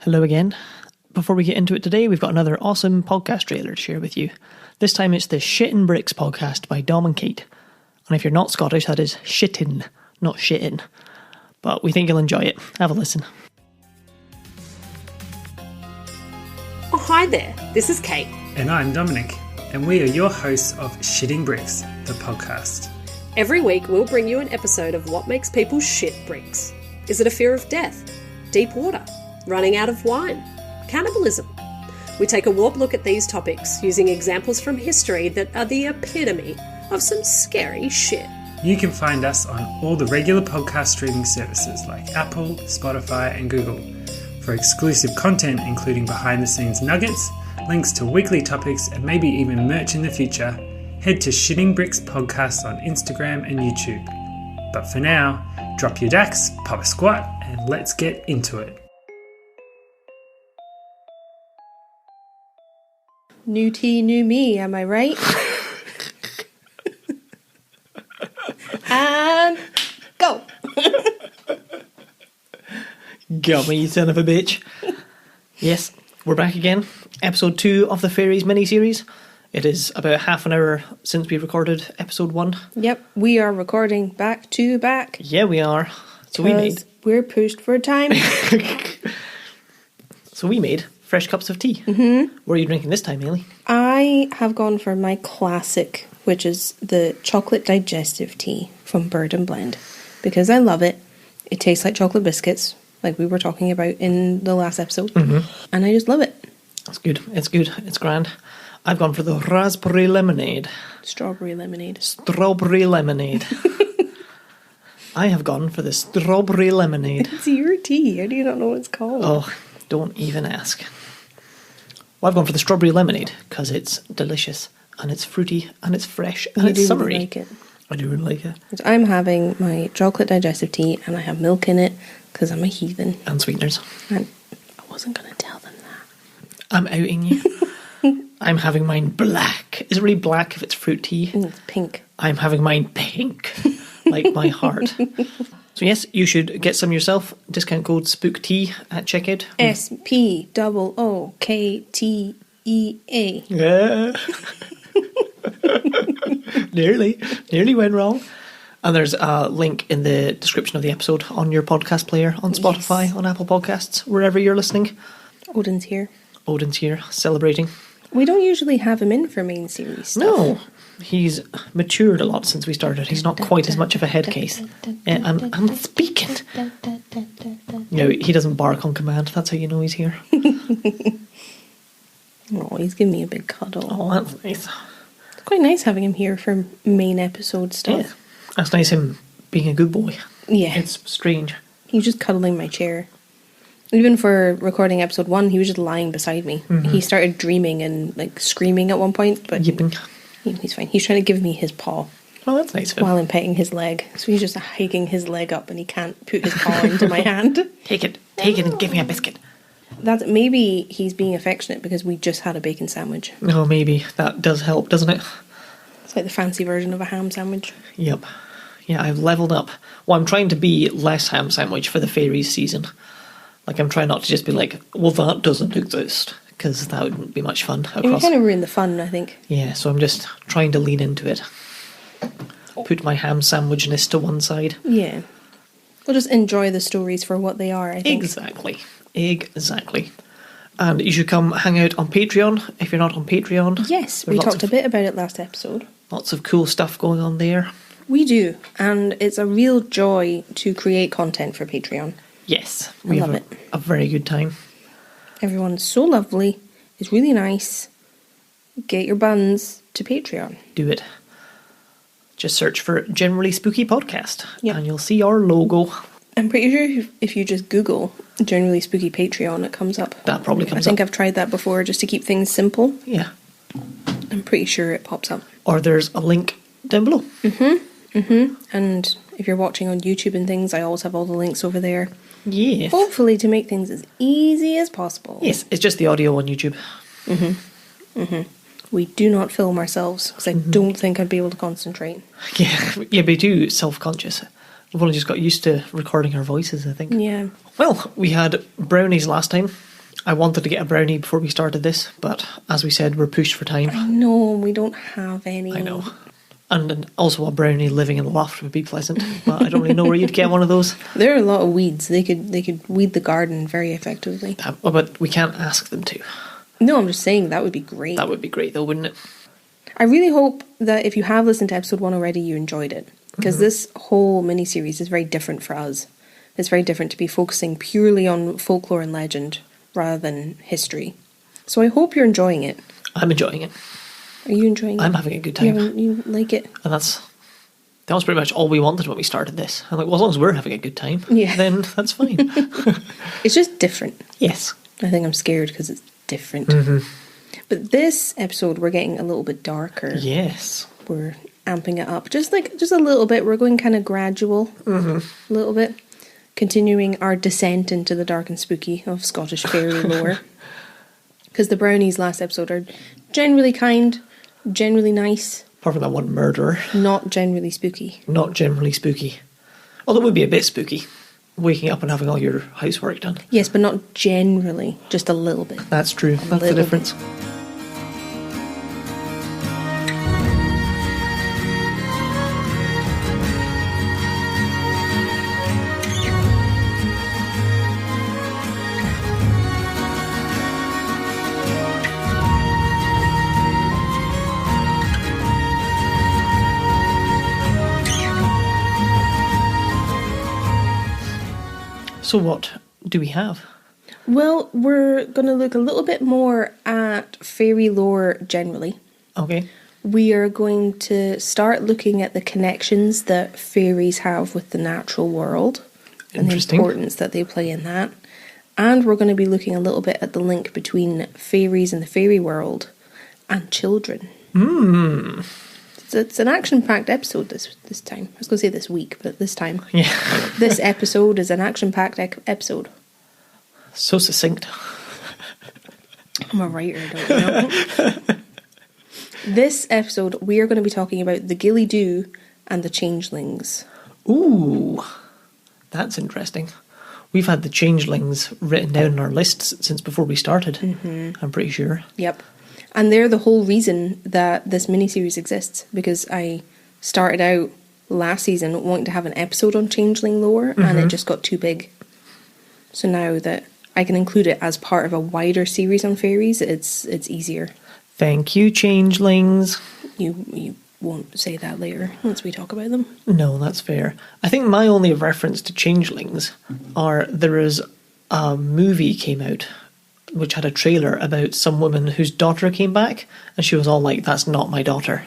Hello again. Before we get into it today, we've got another awesome podcast trailer to share with you. This time it's the Shittin' Bricks podcast by Dom and Kate. And if you're not Scottish, that is shittin', not shittin'. But we think you'll enjoy it. Have a listen. Oh, hi there. This is Kate. And I'm Dominic. And we are your hosts of Shitting Bricks, the podcast. Every week we'll bring you an episode of what makes people shit bricks. Is it a fear of death? Deep water? Running out of wine? Cannibalism? We take a warped look at these topics using examples from history that are the epitome of some scary shit. You can find us on all the regular podcast streaming services like Apple, Spotify and Google. For exclusive content including behind the scenes nuggets, links to weekly topics and maybe even merch in the future, head to Shitting Bricks Podcast on Instagram and YouTube. But for now, drop your dacks, pop a squat and let's get into it. New tea, new me, am I right? And go! Got me, you son of a bitch. Yes, we're back again. Episode 2 of the Fairies mini-series. It is about half an hour since we recorded episode 1. Yep, we are recording back to back. Yeah, we are. So we're pushed for time. So we made fresh cups of tea. Mm-hmm. What are you drinking this time, Ailey? I have gone for my classic, which is the chocolate digestive tea from Bird and Blend. Because I love it. It tastes like chocolate biscuits, like we were talking about in the last episode. Mm-hmm. And I just love it. It's good. It's good. It's grand. I've gone for the raspberry lemonade. Strawberry lemonade. Strawberry lemonade. I have gone for the strawberry lemonade. It's your tea. How do you not know what it's called? Oh, don't even ask. Well, I've gone for the strawberry lemonade because it's delicious and it's fruity and it's fresh and it's summery. Really like it. I do really like it. So I'm having my chocolate digestive tea and I have milk in it because I'm a heathen. And sweeteners. And I wasn't going to tell them that. I'm outing you. I'm having mine black. Is it really black if it's fruit tea? It's pink. I'm having mine pink, like my heart. So yes, you should get some yourself. Discount code SPOOKT at checkout. SPOOKTEA. Yeah. Nearly went wrong. And there's a link in the description of the episode on your podcast player, on Spotify, yes. On Apple Podcasts, wherever you're listening. Odin's here, celebrating. We don't usually have him in for main series stuff. No, he's matured a lot since we started. He's not quite as much of a head case. I'm speaking. No, he doesn't bark on command. That's how you know he's here. Oh, he's giving me a big cuddle. Oh, that's nice. It's quite nice having him here for main episode stuff. Yeah. That's nice, him being a good boy. Yeah. It's strange. He was just cuddling my chair. Even for recording episode 1, he was just lying beside me. Mm-hmm. He started dreaming and like screaming at one point, but yipping. He's fine. He's trying to give me his paw. Oh, that's nice of him. While I'm petting his leg. So he's just hiking his leg up and he can't put his paw into my hand. Take it and give me a biscuit. Maybe he's being affectionate because we just had a bacon sandwich. Oh, maybe. That does help, doesn't it? It's like the fancy version of a ham sandwich. Yep. Yeah, I've leveled up. Well, I'm trying to be less ham sandwich for the Fairies season. Like, I'm trying not to just be like, well, that doesn't exist, because that wouldn't be much fun. It would kind of ruin the fun, I think. Yeah, so I'm just trying to lean into it. Put my ham sandwichness to one side. Yeah. We'll just enjoy the stories for what they are, I think. Exactly. And you should come hang out on Patreon, if you're not on Patreon. Yes, we talked a bit about it last episode. Lots of cool stuff going on there. We do, and it's a real joy to create content for Patreon. Yes, we love it. A very good time. Everyone's so lovely. It's really nice. Get your buns to Patreon. Do it. Just search for Generally Spooky Podcast, yep. And you'll see our logo. I'm pretty sure if you just Google Generally Spooky Patreon, it comes up. That probably comes up. I think I've tried that before just to keep things simple. Yeah. I'm pretty sure it pops up. Or there's a link down below. And if you're watching on YouTube and things, I always have all the links over there. Yes. Hopefully to make things as easy as possible. Yes, it's just the audio on YouTube. We do not film ourselves because I don't think I'd be able to concentrate. Yeah, be too self-conscious. We've only just got used to recording our voices, I think. Yeah. Well, we had brownies last time. I wanted to get a brownie before we started this, but as we said, we're pushed for time. I know, we don't have any. I know. And also a brownie living in the loft would be pleasant, but I don't really know where you'd get one of those. There are a lot of weeds. They could weed the garden very effectively. But we can't ask them to. No, I'm just saying that would be great. That would be great though, wouldn't it? I really hope that if you have listened to episode 1 already, you enjoyed it. Because this whole mini-series is very different for us. It's very different to be focusing purely on folklore and legend rather than history. So I hope you're enjoying it. I'm enjoying it. Are you enjoying it? I'm having a good time. You like it? And that was pretty much all we wanted when we started this. I'm like, well, as long as we're having a good time, then that's fine. It's just different. Yes. I think I'm scared because it's different. But this episode, we're getting a little bit darker. Yes. We're amping it up. Just a little bit. We're going kind of gradual. A little bit. Continuing our descent into the dark and spooky of Scottish fairy lore. Because the brownies last episode are generally kind, generally nice. Apart from that one murderer. Not generally spooky. Not generally spooky. Although it would be a bit spooky, waking up and having all your housework done. Yes, but not generally, just a little bit. That's true. That's the difference. So what do we have? Well, we're going to look a little bit more at fairy lore generally. Okay. We are going to start looking at the connections that fairies have with the natural world and the importance that they play in that. And we're going to be looking a little bit at the link between fairies and the fairy world and children. It's an action-packed episode this time. I was going to say this week, but this time. Yeah. This episode is an action-packed episode. So succinct. I'm a writer, don't you know? This episode, we are going to be talking about the Ghillie Dhu and the Changelings. Ooh, that's interesting. We've had the Changelings written down on our lists since before we started, I'm pretty sure. Yep. And they're the whole reason that this miniseries exists, because I started out last season wanting to have an episode on Changeling lore, and it just got too big. So now that I can include it as part of a wider series on fairies, it's easier. Thank you, Changelings. You won't say that later once we talk about them. No, that's fair. I think my only reference to Changelings are there is a movie came out which had a trailer about some woman whose daughter came back, and she was all like, that's not my daughter,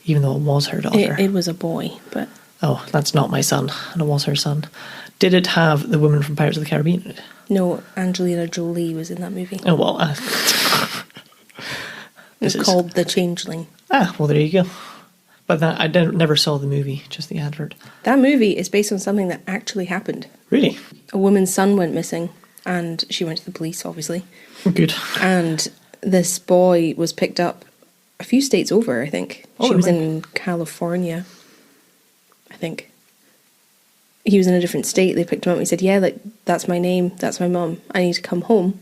even though it was her daughter. It was a boy, but... Oh, that's not my son, and it was her son. Did it have the woman from Pirates of the Caribbean in it? No, Angelina Jolie was in that movie. Oh, well... it's called The Changeling. Ah, well, there you go. But I never saw the movie, just the advert. That movie is based on something that actually happened. Really? A woman's son went missing, and she went to the police, obviously. Good. And this boy was picked up a few states over, I think. She was in California, I think. He was in a different state. They picked him up and he said, yeah, like, that's my name, that's my mum. I need to come home.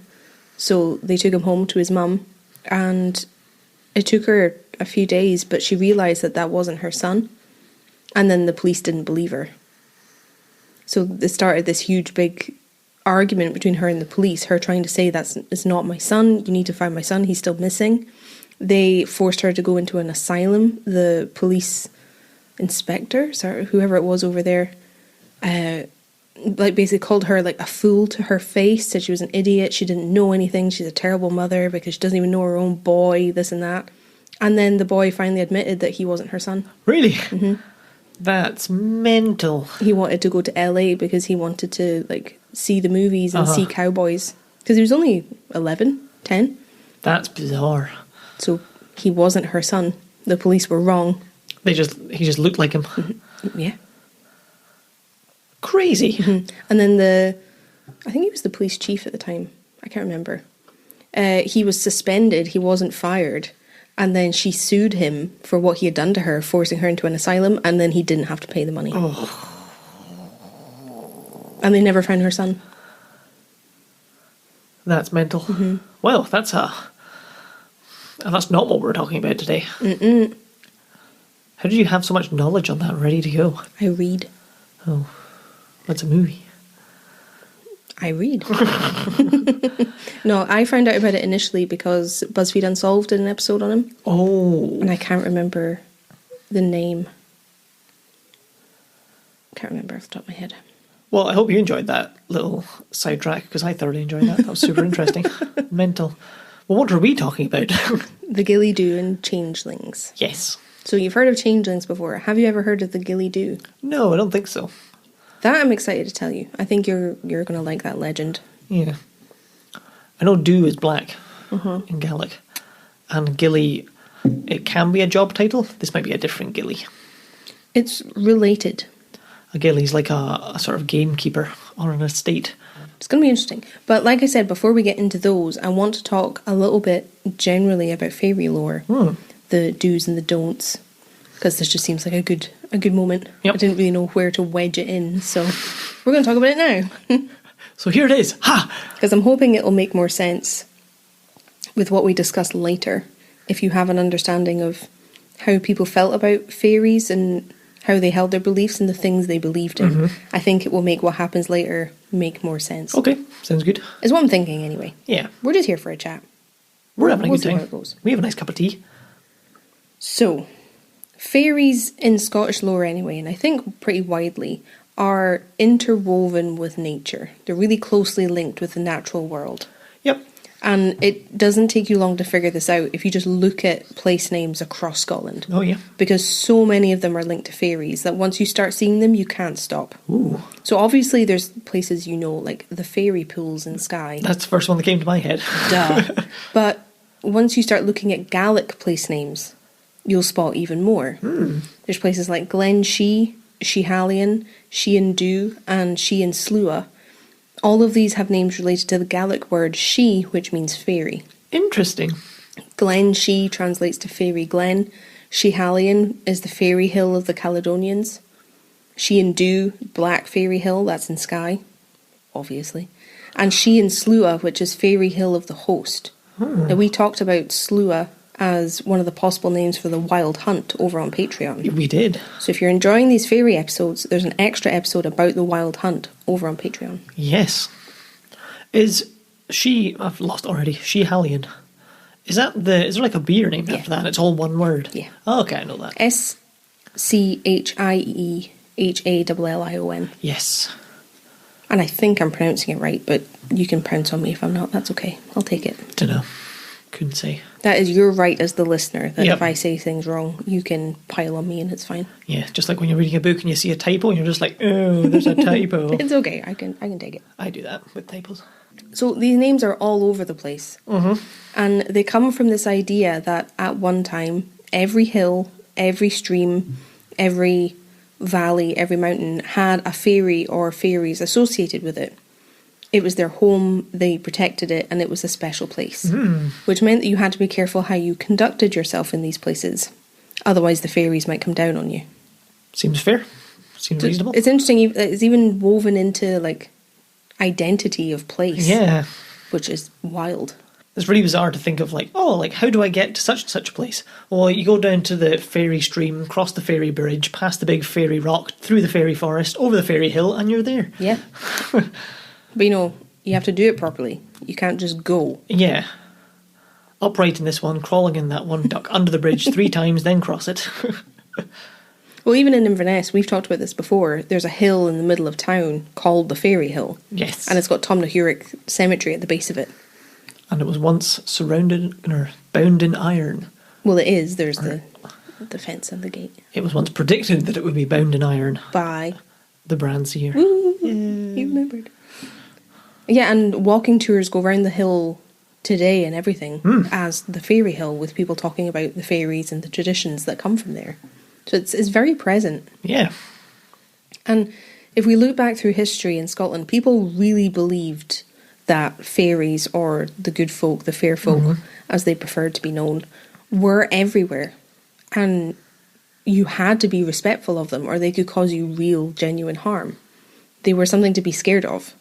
So they took him home to his mum, and it took her a few days, but she realised that that wasn't her son. And then the police didn't believe her. So it started this huge, big argument between her and the police, her trying to say it's not my son, you need to find my son, he's still missing. They forced her to go into an asylum. The police inspector, sorry, whoever it was over there, like basically called her like a fool to her face, said she was an idiot, she didn't know anything, she's a terrible mother because she doesn't even know her own boy, this and that. And then the boy finally admitted that he wasn't her son. Really? That's mental. He wanted to go to LA because he wanted to like see the movies and see cowboys, because he was only 11, 10. That's bizarre. So he wasn't her son. The police were wrong. He just looked like him. Yeah. Crazy. And then I think he was the police chief at the time. I can't remember. He was suspended. He wasn't fired. And then she sued him for what he had done to her, forcing her into an asylum, and then he didn't have to pay the money. Oh. And they never found her son. That's mental. Well, that's not what we're talking about today. How did you have so much knowledge on that ready to go? I read. Oh, that's a movie. I read. No, I found out about it initially because BuzzFeed Unsolved did an episode on him. Oh. And I can't remember the name. Can't remember off the top of my head. Well, I hope you enjoyed that little sidetrack, because I thoroughly enjoyed that. That was super interesting. Mental. Well, what are we talking about? The Ghillie Dhu and Changelings. Yes. So you've heard of Changelings before. Have you ever heard of the Ghillie Dhu? No, I don't think so. That I'm excited to tell you. I think you're going to like that legend. Yeah. I know Dhu is black in Gairloch. And Ghillie, it can be a job title. This might be a different Ghillie. It's related. A Ghillie's like a sort of gamekeeper on an estate. It's going to be interesting. But like I said, before we get into those, I want to talk a little bit generally about fairy lore. The do's and the don'ts. Because this just seems like a good moment. Yep. I didn't really know where to wedge it in, so we're going to talk about it now. So here it is. Ha! Because I'm hoping it'll make more sense with what we discuss later. If you have an understanding of how people felt about fairies and how they held their beliefs and the things they believed in, I think it will make what happens later make more sense. Okay, sounds good. Is what I'm thinking anyway. Yeah. We're just here for a chat. We're having a We'll good see how time. it goes. We have a nice cup of tea. So, fairies in Scottish lore anyway, and I think pretty widely, are interwoven with nature. They're really closely linked with the natural world. Yep. And it doesn't take you long to figure this out if you just look at place names across Scotland. Oh, yeah. Because so many of them are linked to fairies that once you start seeing them, you can't stop. Ooh. So obviously there's places you know, like the fairy pools in Skye. That's the first one that came to my head. Duh. But once you start looking at Gaelic place names, you'll spot even more. There's places like Glen Shee, Shehallion, Shean Dhu, and Shean Slua. All of these have names related to the Gaelic word she, which means fairy. Interesting. Glen Shee translates to fairy glen. Shehallion is the fairy hill of the Caledonians. Shean Dhu, black fairy hill, that's in Skye, obviously. And Shean Slua, which is fairy hill of the host. Now, we talked about Slua as one of the possible names for the wild hunt over on Patreon. We did. So if you're enjoying these fairy episodes, there's an extra episode about the wild hunt over on Patreon. Yes. Is she... I've lost already. Shehallion. Is there like a beer named after that? It's all one word? Yeah. Oh, okay, I know that. SCHIEHALLION. Yes. And I think I'm pronouncing it right, but you can pronounce on me if I'm not. That's okay. I'll take it. Dunno. Couldn't say. That is your right as the listener, that Yep. if I say things wrong, you can pile on me and it's fine. Yeah, just like when you're reading a book and you see a typo and you're just like, oh, there's a typo. It's okay. I can take it. I do that with typos. So these names are all over the place. And they come from this idea that at one time, every hill, every stream, every valley, every mountain had a fairy or fairies associated with it. It was their home, they protected it, and it was a special place. Which meant that you had to be careful how you conducted yourself in these places. Otherwise the fairies might come down on you. Seems fair. Seems reasonable. It's interesting, it's even woven into like identity of place. Yeah. Which is wild. It's really bizarre to think of like, oh, like how do I get to such and such a place? Well, you go down to the fairy stream, cross the fairy bridge, past the big fairy rock, through the fairy forest, over the fairy hill, and you're there. Yeah. But you know, you have to do it properly. You can't just go. Yeah. Upright in this one, crawling in that one, duck under the bridge 3 times, then cross it. Well, even in Inverness, we've talked about this before, there's a hill in the middle of town called the Fairy Hill. Yes. And it's got Tom Nahuric Cemetery at the base of it. And it was once surrounded or bound in iron. Well, it is. There's the fence and the gate. It was once predicted that it would be bound in iron. By The Brandseer. You remembered. Yeah, and walking tours go around the hill today and everything as the Fairy Hill, with people talking about the fairies and the traditions that come from there. So it's very present. Yeah. And if we look back through history in Scotland, people really believed that fairies, or the good folk, the fair folk, as they preferred to be known, were everywhere. And you had to be respectful of them, or they could cause you real, genuine harm. They were something to be scared of.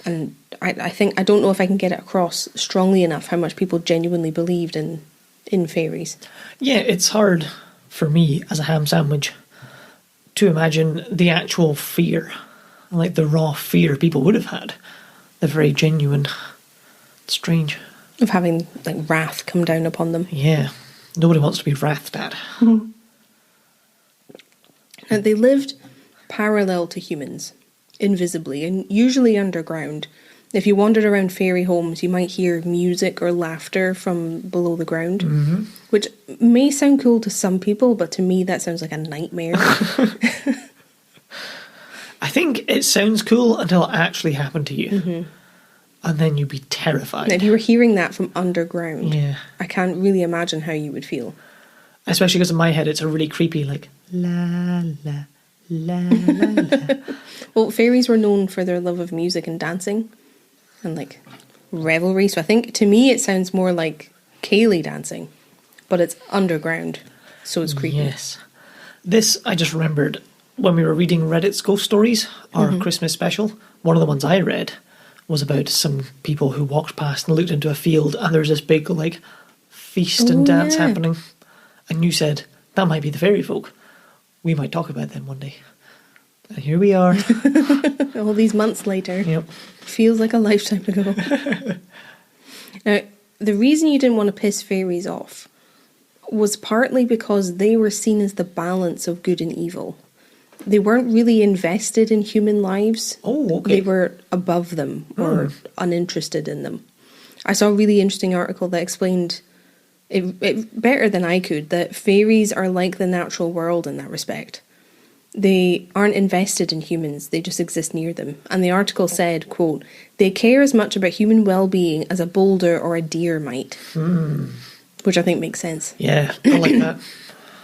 And I think, I don't know if I can get it across strongly enough how much people genuinely believed in fairies. Yeah, it's hard for me as a ham sandwich to imagine the actual fear, like the raw fear people would have had. The very genuine, strange. Of having, like, wrath come down upon them. Yeah, nobody wants to be wrathed at. And they lived parallel to humans, invisibly, and usually underground. If you wandered around fairy homes, you might hear music or laughter from below the ground, which may sound cool to some people, but to me that sounds like a nightmare. I think it sounds cool until it actually happened to you. And then you'd be terrified. Now, if you were hearing that from underground, Yeah. I can't really imagine how you would feel. Especially because in my head it's a really creepy, like, la, la, la, la, la. Well, fairies were known for their love of music and dancing and, like, revelry. So I think, to me, it sounds more like Ceilidh dancing, but it's underground, so it's creepy. Yes. This, I just remembered, when we were reading Reddit's Ghost Stories, our Christmas special, one of the ones I read was about some people who walked past and looked into a field and there was this big, like, feast and dance happening. And you said, that might be the fairy folk. We might talk about them one day. And here we are. All these months later. Yep. Feels like a lifetime ago. Now, the reason you didn't want to piss fairies off was partly because they were seen as the balance of good and evil. They weren't really invested in human lives. Oh, okay. They were above them or uninterested in them. I saw a really interesting article that explained it better than I could, that fairies are like the natural world in that respect. They aren't invested in humans, they just exist near them. And the article said, quote, "They care as much about human well-being as a boulder or a deer might." Which I think makes sense. Yeah, I like that.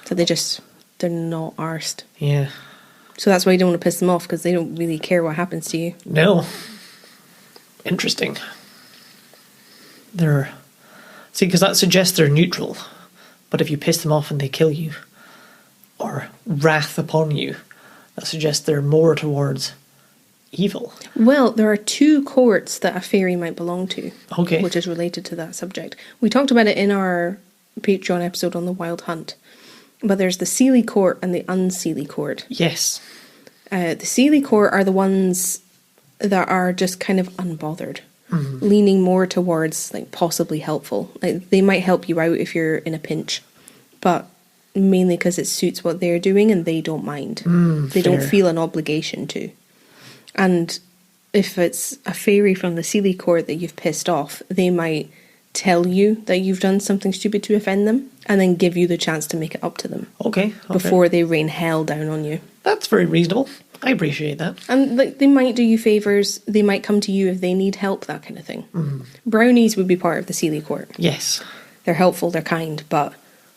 So they're not arsed. Yeah. So that's why you don't want to piss them off, because they don't really care what happens to you. No. Interesting. See, because that suggests they're neutral. But if you piss them off and they kill you, or wrath upon you, that suggests they're more towards evil. Well, there are two courts that a fairy might belong to. Okay. Which is related to that subject. We talked about it in our Patreon episode on the Wild Hunt. But there's the Seelie Court and the Unseelie Court. Yes. The Seelie Court are the ones that are just kind of unbothered. Leaning more towards, like, possibly helpful. Like, they might help you out if you're in a pinch. But mainly because it suits what they're doing and they don't mind. They don't feel an obligation to. And if it's a fairy from the Seelie Court that you've pissed off, they might tell you that you've done something stupid to offend them and then give you the chance to make it up to them. Okay. Before they rain hell down on you. That's very reasonable. I appreciate that. And, like, they might do you favours, they might come to you if they need help, that kind of thing. Brownies would be part of the Seelie Court. Yes. They're helpful, they're kind, but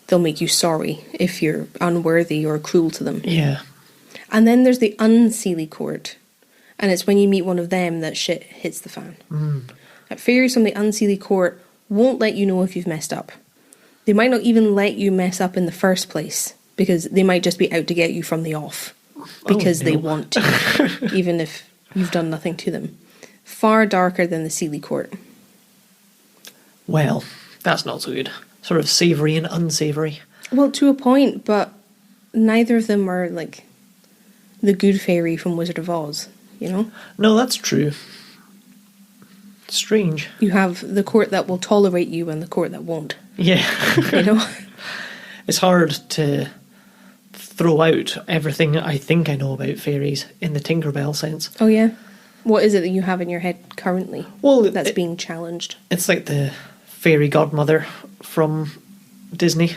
they'll make you sorry if you're unworthy or cruel to them. Yeah. And then there's the Unseelie Court. And it's when you meet one of them that shit hits the fan. Fairies from the Unseelie Court won't let you know if you've messed up. They might not even let you mess up in the first place, because they might just be out to get you from the off. Because they want to, even if you've done nothing to them. Far darker than the Seelie Court. Well, that's not so good. Sort of savoury and unsavoury. Well, to a point, but neither of them are, like, the good fairy from Wizard of Oz, you know? No, that's true. Strange. You have the court that will tolerate you and the court that won't. Yeah. You know? It's hard to throw out everything I think I know about fairies in the Tinkerbell sense. Oh, yeah? What is it that you have in your head currently that's being challenged? It's like the fairy godmother from Disney,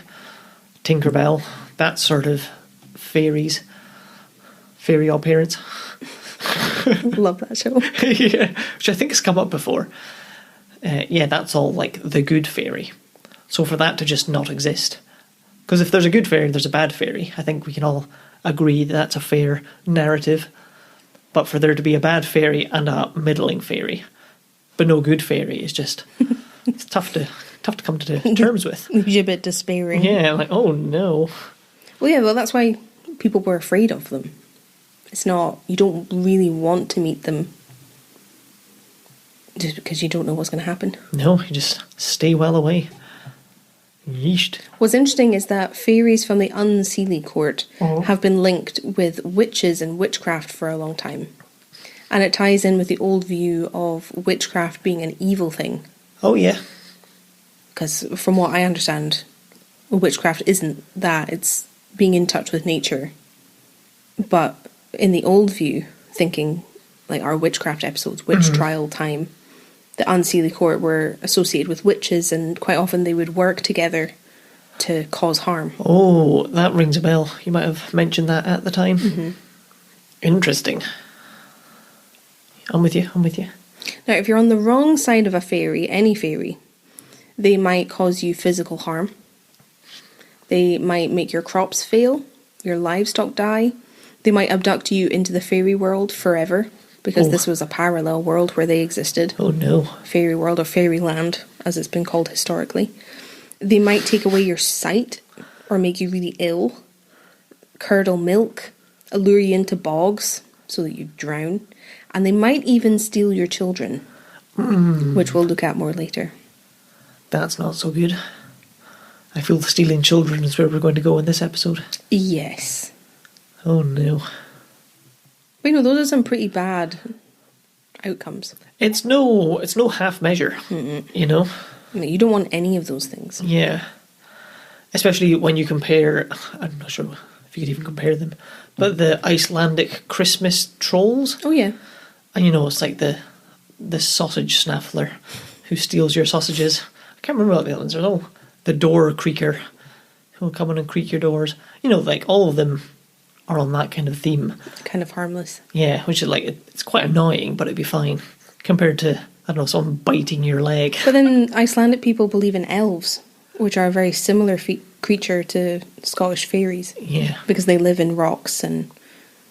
Tinkerbell, that sort of fairy odd parents. Love that show. Yeah, which I think has come up before. Yeah, that's all like the good fairy. So for that to just not exist, because if there's a good fairy, there's a bad fairy. I think we can all agree that that's a fair narrative. But for there to be a bad fairy and a middling fairy, but no good fairy, is just it's tough to come to terms with. You're a bit despairing. Yeah, like, oh no. Well, yeah, well, that's why people were afraid of them. It's not, you don't really want to meet them. Just because you don't know what's going to happen. No, you just stay well away. Yeesh. What's interesting is that fairies from the Unseelie court Oh. have been linked with witches and witchcraft for a long time. And it ties in with the old view of witchcraft being an evil thing. Oh, yeah. Because from what I understand, witchcraft isn't that. It's being in touch with nature. But in the old view, thinking like our witchcraft episodes, witch trial time, the Unseelie court were associated with witches, and quite often they would work together to cause harm. Oh, that rings a bell. You might have mentioned that at the time. Interesting. I'm with you. Now, if you're on the wrong side of a fairy, any fairy, they might cause you physical harm. They might make your crops fail, your livestock die. They might abduct you into the fairy world forever, because this was a parallel world where they existed. Oh, no. Fairy world or fairyland, as it's been called historically. They might take away your sight or make you really ill, curdle milk, allure you into bogs so that you drown, and they might even steal your children, which we'll look at more later. That's not so good. I feel stealing children is where we're going to go in this episode. Yes. Oh, no. But you know, those are some pretty bad outcomes. It's no half measure, you know? I mean, you don't want any of those things. Yeah. Especially when you compare, I'm not sure if you could even compare them, but the Icelandic Christmas trolls. Oh, yeah. And you know, it's like the sausage snaffler who steals your sausages. I can't remember what the other ones are. Oh, the door creaker who will come in and creak your doors. You know, like all of them are on that kind of theme. Kind of harmless. Yeah, which is like, it's quite annoying, but it'd be fine compared to, I don't know, someone biting your leg. But then Icelandic people believe in elves, which are a very similar creature to Scottish fairies. Yeah. Because they live in rocks and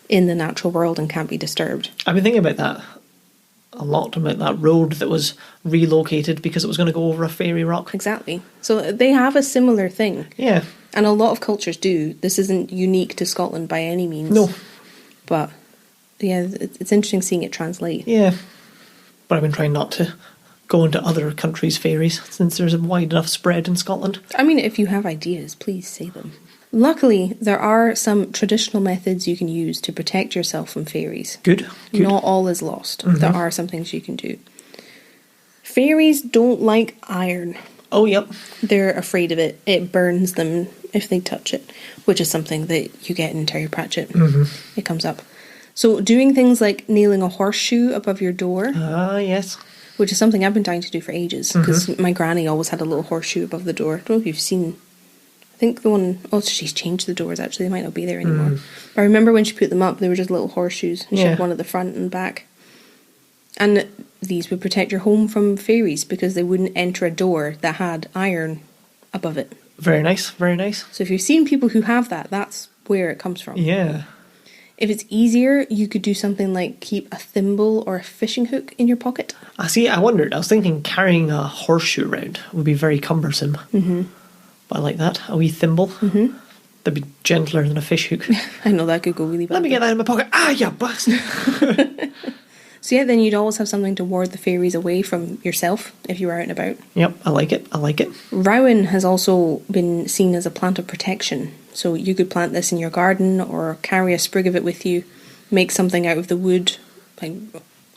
in the natural world and can't be disturbed. I've been thinking about that a lot, about that road that was relocated because it was going to go over a fairy rock. Exactly. So they have a similar thing. Yeah. And a lot of cultures do. This isn't unique to Scotland by any means. No. But, yeah, it's interesting seeing it translate. Yeah. But I've been trying not to go into other countries' fairies since there's a wide enough spread in Scotland. I mean, if you have ideas, please say them. Luckily, there are some traditional methods you can use to protect yourself from fairies. Good. Not all is lost. There are some things you can do. Fairies don't like iron. Oh, yep. They're afraid of it. It burns them if they touch it, which is something that you get in Terry Pratchett. It comes up. So doing things like nailing a horseshoe above your door, Ah, yes. which is something I've been trying to do for ages, because my granny always had a little horseshoe above the door. I don't know if you've seen... I think the one... Oh, she's changed the doors, actually. They might not be there anymore. But I remember when she put them up, they were just little horseshoes. And she had one at the front and back. And these would protect your home from fairies, because they wouldn't enter a door that had iron above it. Very nice, very nice. So if you've seen people who have that, that's where it comes from. Yeah. If it's easier, you could do something like keep a thimble or a fishing hook in your pocket. I see, I wondered. I was thinking carrying a horseshoe around would be very cumbersome. But I like that. A wee thimble. That'd be gentler than a fish hook. I know that could go really bad. Let me get that in my pocket. Ah, you bastard. So yeah, then you'd always have something to ward the fairies away from yourself if you were out and about. Yep, I like it. I like it. Rowan has also been seen as a plant of protection. So you could plant this in your garden or carry a sprig of it with you, make something out of the wood like,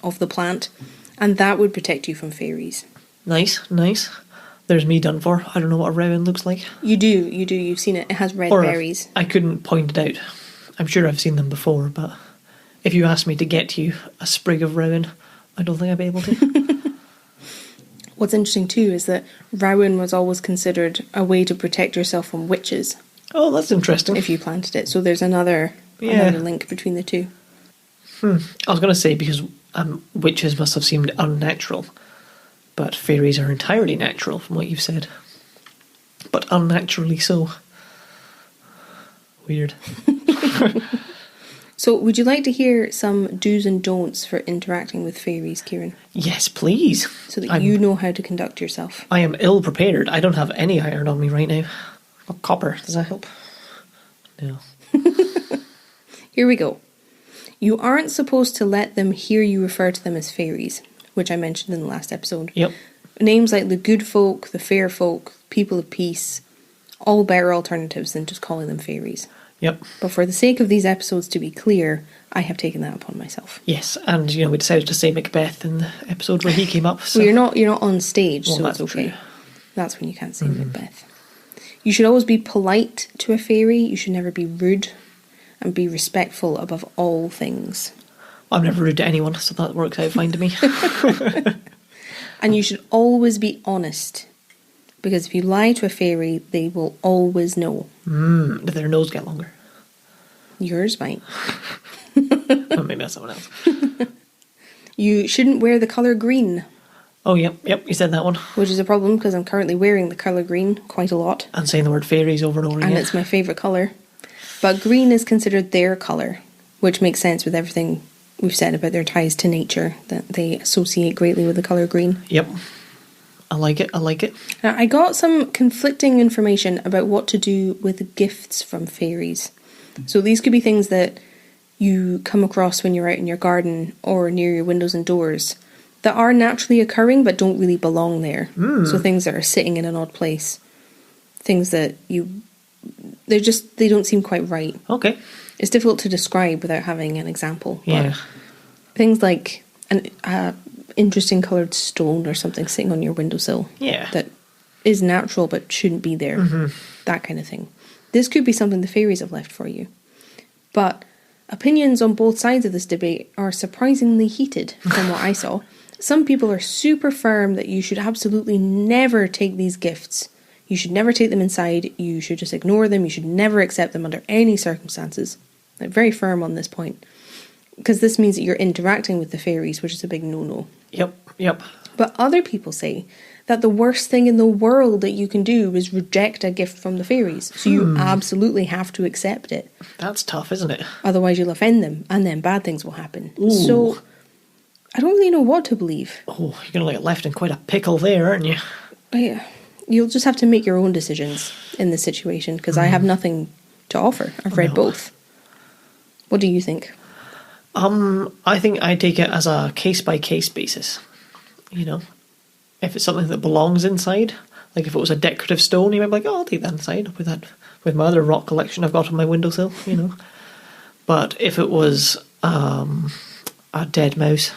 of the plant, and that would protect you from fairies. Nice, nice. There's me done for. I don't know what a rowan looks like. You do. You've seen it. It has red Or berries. I couldn't point it out. I'm sure I've seen them before, but if you asked me to get you a sprig of rowan, I don't think I'd be able to. What's interesting too is that rowan was always considered a way to protect yourself from witches Oh, that's interesting. if you planted it. So there's another link between the two. I was going to say because witches must have seemed unnatural, but fairies are entirely natural from what you've said. But unnaturally so. Weird. So would you like to hear some do's and don'ts for interacting with fairies, Kieran? Yes, please. So that you know how to conduct yourself. I am ill prepared. I don't have any iron on me right now. Or copper. Does that help? No. Here we go. You aren't supposed to let them hear you refer to them as fairies. which I mentioned in the last episode. Yep. Names like the good folk, the fair folk, people of peace, all better alternatives than just calling them fairies. Yep. But for the sake of these episodes to be clear, I have taken that upon myself. Yes, and we decided to say Macbeth in the episode where he came up. So. Well, you're not on stage, Well, so it's that's okay. true. That's when you can't say Macbeth. You should always be polite to a fairy. You should never be rude, and be respectful above all things. I'm never rude to anyone, so that works out fine to me. And you should always be honest, because if you lie to a fairy, they will always know. Did their nose get longer? Yours might. Oh, maybe that's someone else. You shouldn't wear the colour green, Oh, yep, you said that one. which is a problem because I'm currently wearing the colour green quite a lot, And saying the word fairies over and over and again. it's my favourite colour. But green is considered their colour, which makes sense with everything we've said about their ties to nature, that they associate greatly with the colour green. Yep. I like it. Now, I got some conflicting information about what to do with gifts from fairies. So these could be things that you come across when you're out in your garden or near your windows and doors that are naturally occurring but don't really belong there. So things that are sitting in an odd place. Things that they don't seem quite right. Okay. It's difficult to describe without having an example. but Yeah. Things like an interesting coloured stone or something sitting on your windowsill. Yeah. That is natural but shouldn't be there. That kind of thing. This could be something the fairies have left for you. But opinions on both sides of this debate are surprisingly heated from what I saw. Some people are super firm that you should absolutely never take these gifts. You should never take them inside. You should just ignore them. You should never accept them under any circumstances. They're very firm on this point. Because this means that you're interacting with the fairies, which is a big no-no. Yep. But other people say that the worst thing in the world that you can do is reject a gift from the fairies. So you absolutely have to accept it. That's tough, isn't it? Otherwise you'll offend them, and then bad things will happen. Ooh. So I don't really know what to believe. Oh, you're going to get left in quite a pickle there, aren't you? But you'll just have to make your own decisions in this situation, because I have nothing to offer. I've read both. What do you think? I think I take it as a case-by-case basis. If it's something that belongs inside, like if it was a decorative stone, you might be like, oh, I'll take that inside. I'll put that with my other rock collection I've got on my windowsill, But if it was a dead mouse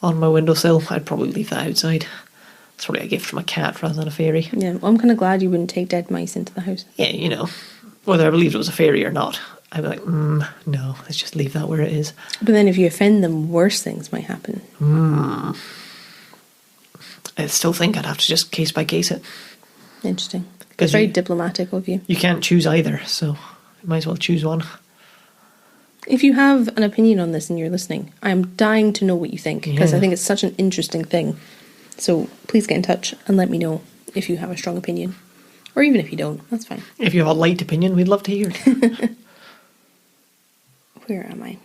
on my windowsill, I'd probably leave that outside. It's probably a gift from a cat rather than a fairy. Yeah, well, I'm kind of glad you wouldn't take dead mice into the house. Yeah, whether I believed it was a fairy or not, I'd be like, no, let's just leave that where it is. But then if you offend them, worse things might happen. I still think I'd have to just case by case it. Interesting. 'Cause It's very you- diplomatic of you. You can't choose either, so you might as well choose one. If you have an opinion on this and you're listening, I'm dying to know what you think, because I Yeah. think it's such an interesting thing. So please get in touch and let me know if you have a strong opinion. Or even if you don't, that's fine. If you have a light opinion, we'd love to hear it. Where am I?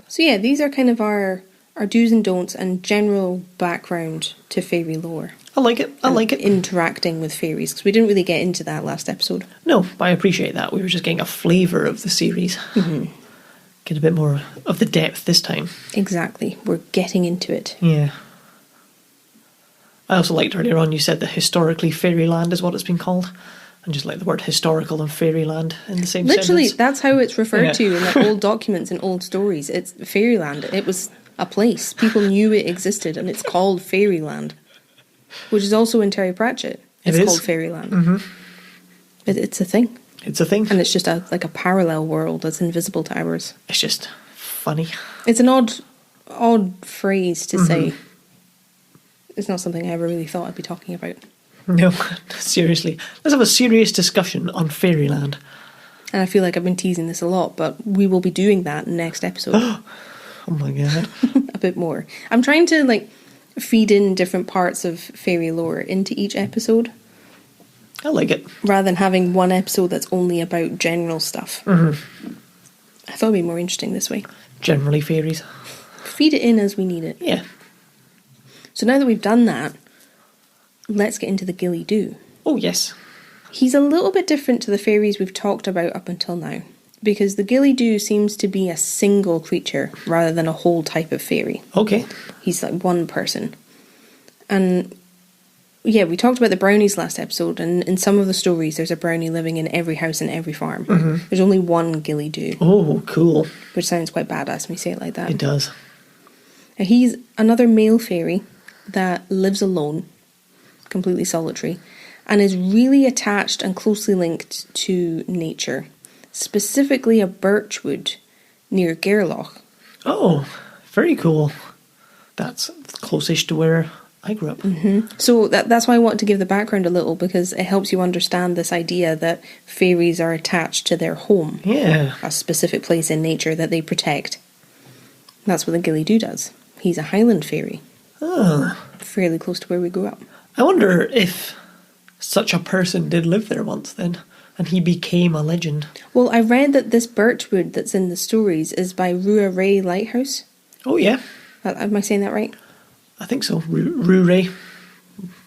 So yeah, these are kind of our do's and don'ts and general background to fairy lore. I like it. Interacting with fairies, because we didn't really get into that last episode. No, but I appreciate that. We were just getting a flavour of the series. Get a bit more of the depth this time. Exactly. We're getting into it. Yeah. I also liked earlier on you said that historically fairyland is what it's been called. And just like the word historical and fairyland in the same Literally, sentence. that's how it's referred Yeah. to in the old documents and old stories. It's fairyland. It was a place. People knew it existed, and it's called fairyland. Which is also in Terry Pratchett. It's called fairyland. It's a thing. It's a thing. And it's just a parallel world that's invisible to ours. It's just funny. It's an odd phrase to say. It's not something I ever really thought I'd be talking about. No, seriously. Let's have a serious discussion on fairyland. And I feel like I've been teasing this a lot, but we will be doing that next episode. Oh my god. A bit more. I'm trying to feed in different parts of fairy lore into each episode, I like it. rather than having one episode that's only about general stuff. I thought it'd be more interesting this way. Generally fairies. Feed it in as we need it. Yeah. So now that we've done that, let's get into the Ghillie Dhu. Oh yes. He's a little bit different to the fairies we've talked about up until now, because the Ghillie Dhu seems to be a single creature rather than a whole type of fairy. Okay. He's like one person. And yeah, we talked about the brownies last episode, and in some of the stories there's a brownie living in every house and every farm. There's only one Ghillie Dhu. Oh, cool. Which sounds quite badass when you say it like that. It does. Now, he's another male fairy that lives alone, completely solitary, and is really attached and closely linked to nature, specifically a birchwood near Gairloch. Oh, very cool. That's closest to where I grew up. So that's why I want to give the background a little, because it helps you understand this idea that fairies are attached to their home, Yeah. a specific place in nature that they protect. That's what the Ghillie Dhu does. He's a Highland fairy, Oh. fairly close to where we grew up. I wonder if such a person did live there once then, and he became a legend. Well, I read that this birchwood that's in the stories is by Ruaray Lighthouse. Oh, yeah. Am I saying that right? I think so. Ray.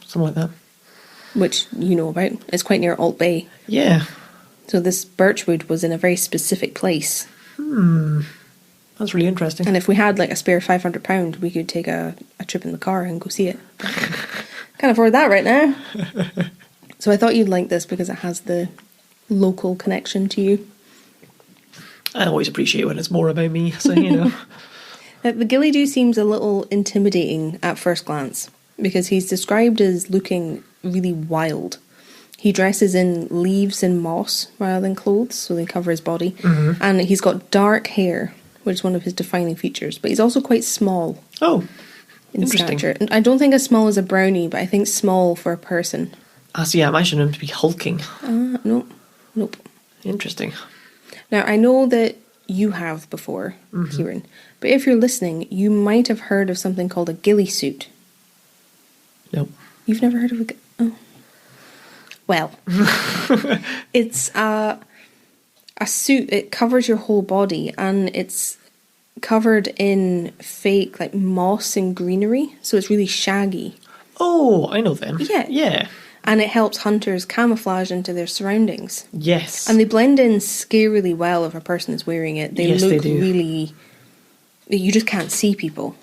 Something like that. Which you know about. It's quite near Alt Bay. Yeah. So this birchwood was in a very specific place. That's really interesting. And if we had like a spare £500, we could take a trip in the car and go see it. Can't afford that right now. So I thought you'd like this because it has the local connection to you. I always appreciate when it's more about me, so you know. The Ghillie Dhu seems a little intimidating at first glance because he's described as looking really wild. He dresses in leaves and moss rather than clothes, so they cover his body. And he's got dark hair, which is one of his defining features. But he's also quite small Oh, in interesting. stature. And I don't think as small as a brownie, but I think small for a person. I see, I imagine him to be hulking. Nope. Interesting. Now, I know that you have before, Kieran, but if you're listening, you might have heard of something called a ghillie suit. Nope. You've never heard of a... Oh. Well, it's a suit. It covers your whole body, and it's covered in fake, like, moss and greenery, so it's really shaggy. Oh, I know them. Yeah. Yeah. And it helps hunters camouflage into their surroundings. Yes. And they blend in scarily well if a person is wearing it. They Yes, look they do. really... You just can't see people.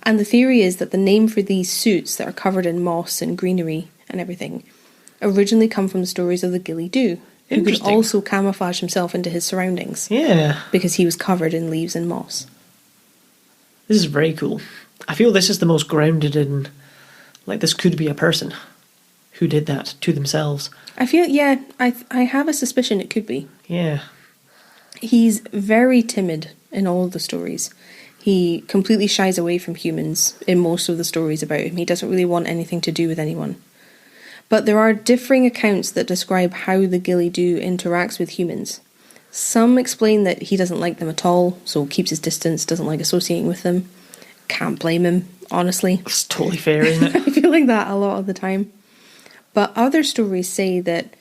And the theory is that the name for these suits that are covered in moss and greenery and everything originally come from the stories of the Ghillie Dhu, who could Interesting. also camouflage himself into his surroundings Yeah. because he was covered in leaves and moss. This is very cool. I feel this is the most grounded in, like, this could be a person who did that to themselves. I feel, yeah, I have a suspicion it could be. Yeah. He's very timid in all of the stories. He completely shies away from humans in most of the stories about him. He doesn't really want anything to do with anyone. But there are differing accounts that describe how the Ghillie Dhu interacts with humans. Some explain that he doesn't like them at all, so keeps his distance, doesn't like associating with them. Can't blame him, honestly. It's totally fair, isn't I it? feel like that a lot of the time. But other stories say that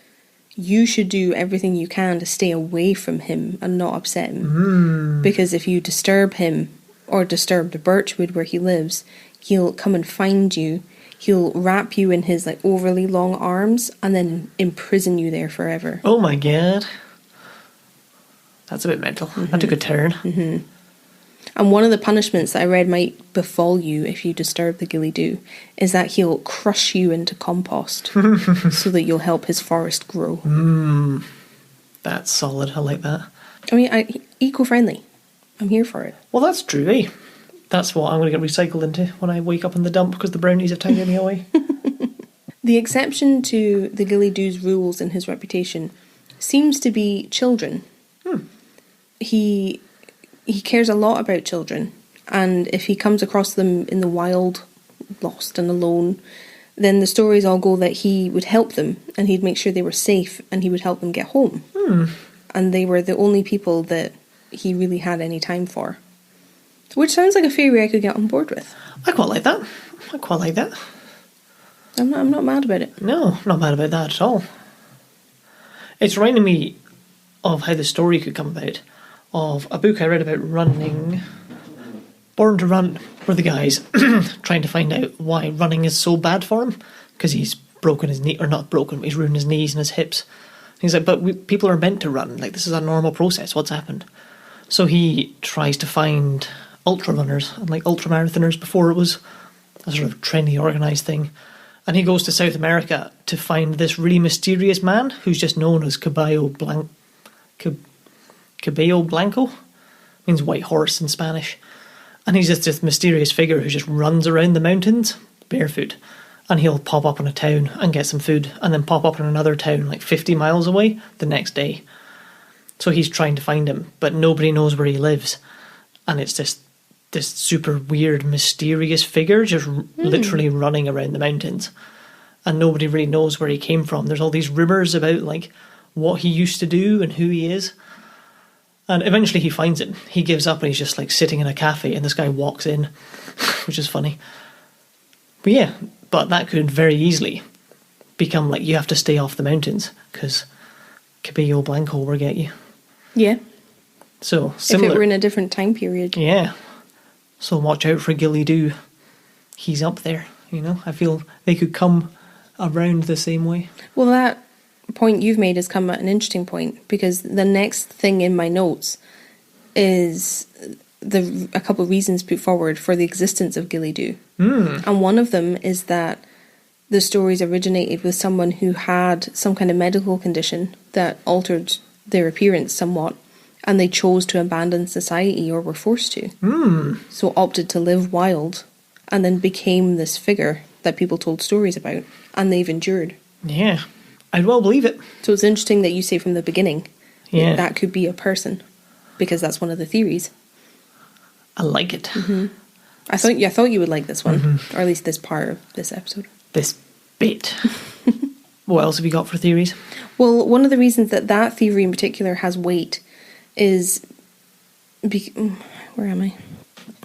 you should do everything you can to stay away from him and not upset him. Because if you disturb him or disturb the birchwood where he lives, he'll come and find you. He'll wrap you in his like overly long arms and then imprison you there forever. Oh my god. That's a bit mental. That took a turn. And one of the punishments that I read might befall you if you disturb the Ghillie Dhu is that he'll crush you into compost so that you'll help his forest grow. That's solid. I like that. I mean, eco-friendly. I'm here for it. Well, that's true, eh? That's what I'm going to get recycled into when I wake up in the dump because the brownies have taken me away. The exception to the Ghillie Dhu's rules and his reputation seems to be children. He cares a lot about children, and if he comes across them in the wild, lost and alone, then the stories all go that he would help them, and he'd make sure they were safe, and he would help them get home. And they were the only people that he really had any time for. Which sounds like a fairy I could get on board with. I quite like that. I quite like that. I'm not mad about it. No, I'm not mad about that at all. It's reminding me of how the story could come about, of a book I read about running, Born to Run, where the guy's trying to find out why running is so bad for him, because he's broken his knee, or not broken, but he's ruined his knees and his hips, He's like, but people are meant to run. Like, this is a normal process. What's happened? So he tries to find ultra runners and like ultra marathoners before it was a sort of trendy, organised thing. And he goes to South America to find this really mysterious man who's just known as Caballo Blanco. Means white horse in Spanish. And he's just this mysterious figure who just runs around the mountains barefoot. And he'll pop up in a town and get some food, and then pop up in another town like 50 miles away the next day. So he's trying to find him, but nobody knows where he lives. And it's this super weird, mysterious figure just literally running around the mountains. And nobody really knows where he came from. There's all these rumours about like what he used to do and who he is. And eventually he finds him. He gives up and he's just like sitting in a cafe, and this guy walks in, which is funny. But yeah, but that could very easily become like you have to stay off the mountains because Caballo Blanco will get you. Yeah. So similar. If it were in a different time period. Yeah. So watch out for Ghillie Dhu. He's up there, you know. I feel they could come around the same way. Well, that point you've made has come at an interesting point, because the next thing in my notes is a couple of reasons put forward for the existence of Ghillie Dhu. And one of them is that the stories originated with someone who had some kind of medical condition that altered their appearance somewhat, and they chose to abandon society or were forced to. So opted to live wild, and then became this figure that people told stories about, and they've endured. Yeah, I'd well believe it. So it's interesting that you say from the beginning that could be a person, because that's one of the theories. I like it. I thought you would like this one, or at least this part of this episode. This bit. What else have you got for theories? Well, one of the reasons that theory in particular has weight is... where am I?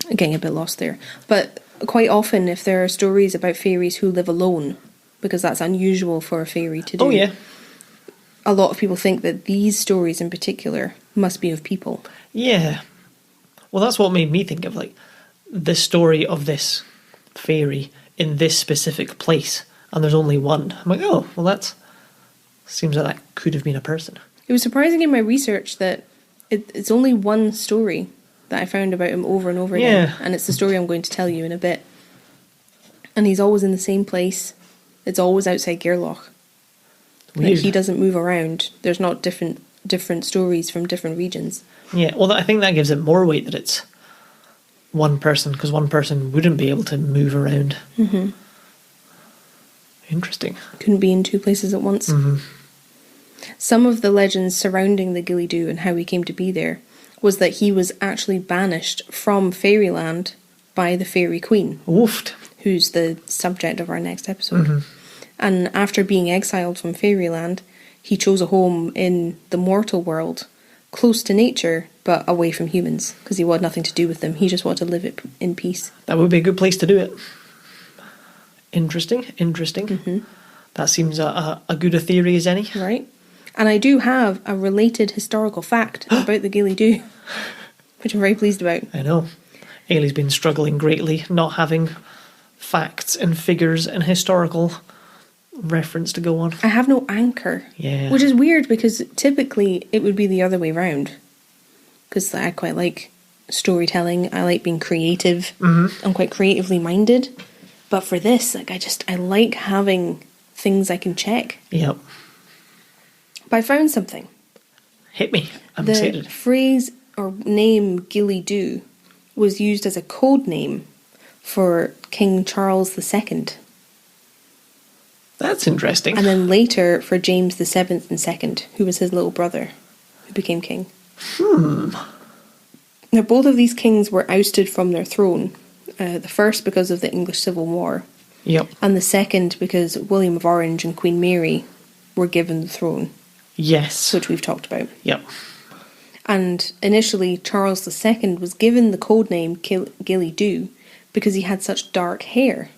I'm getting a bit lost there. But quite often, if there are stories about fairies who live alone, because that's unusual for a fairy to do. Oh, yeah. A lot of people think that these stories in particular must be of people. Yeah. Well, that's what made me think of, like, the story of this fairy in this specific place, and there's only one. I'm like, oh, well, that seems like that could have been a person. It was surprising in my research that it's only one story that I found about him over and over again, and it's the story I'm going to tell you in a bit. And he's always in the same place. It's always outside Gairloch. Like, he doesn't move around. There's not different stories from different regions. Yeah, well, I think that gives it more weight that it's one person, because one person wouldn't be able to move around. Interesting. Couldn't be in two places at once. Some of the legends surrounding the Ghillie Dhu and how he came to be there was that he was actually banished from fairyland by the fairy queen. Oofed. Who's the subject of our next episode. And after being exiled from fairyland, he chose a home in the mortal world, close to nature, but away from humans, because he wanted nothing to do with them. He just wanted to live it in peace. That would be a good place to do it. Interesting. That seems a good a theory as any. Right. And I do have a related historical fact about the Ghillie Dhu, which I'm very pleased about. I know. Ailey's been struggling greatly, not having facts and figures and historical reference to go on. I have no anchor. Yeah. Which is weird, because typically it would be the other way round. Because I quite like storytelling. I like being creative. I'm quite creatively minded. But for this, like, I like having things I can check. Yep. But I found something. Hit me. I'm excited. excited. The phrase or name Ghillie Dhu was used as a code name for King Charles II. That's interesting. And then later for James VII and II, who was his little brother, who became king. Now, both of these kings were ousted from their throne. The first because of the English Civil War. Yep. And the second because William of Orange and Queen Mary were given the throne. Yes. Which we've talked about. Yep. And initially, Charles II was given the codename Ghillie Dhu because he had such dark hair,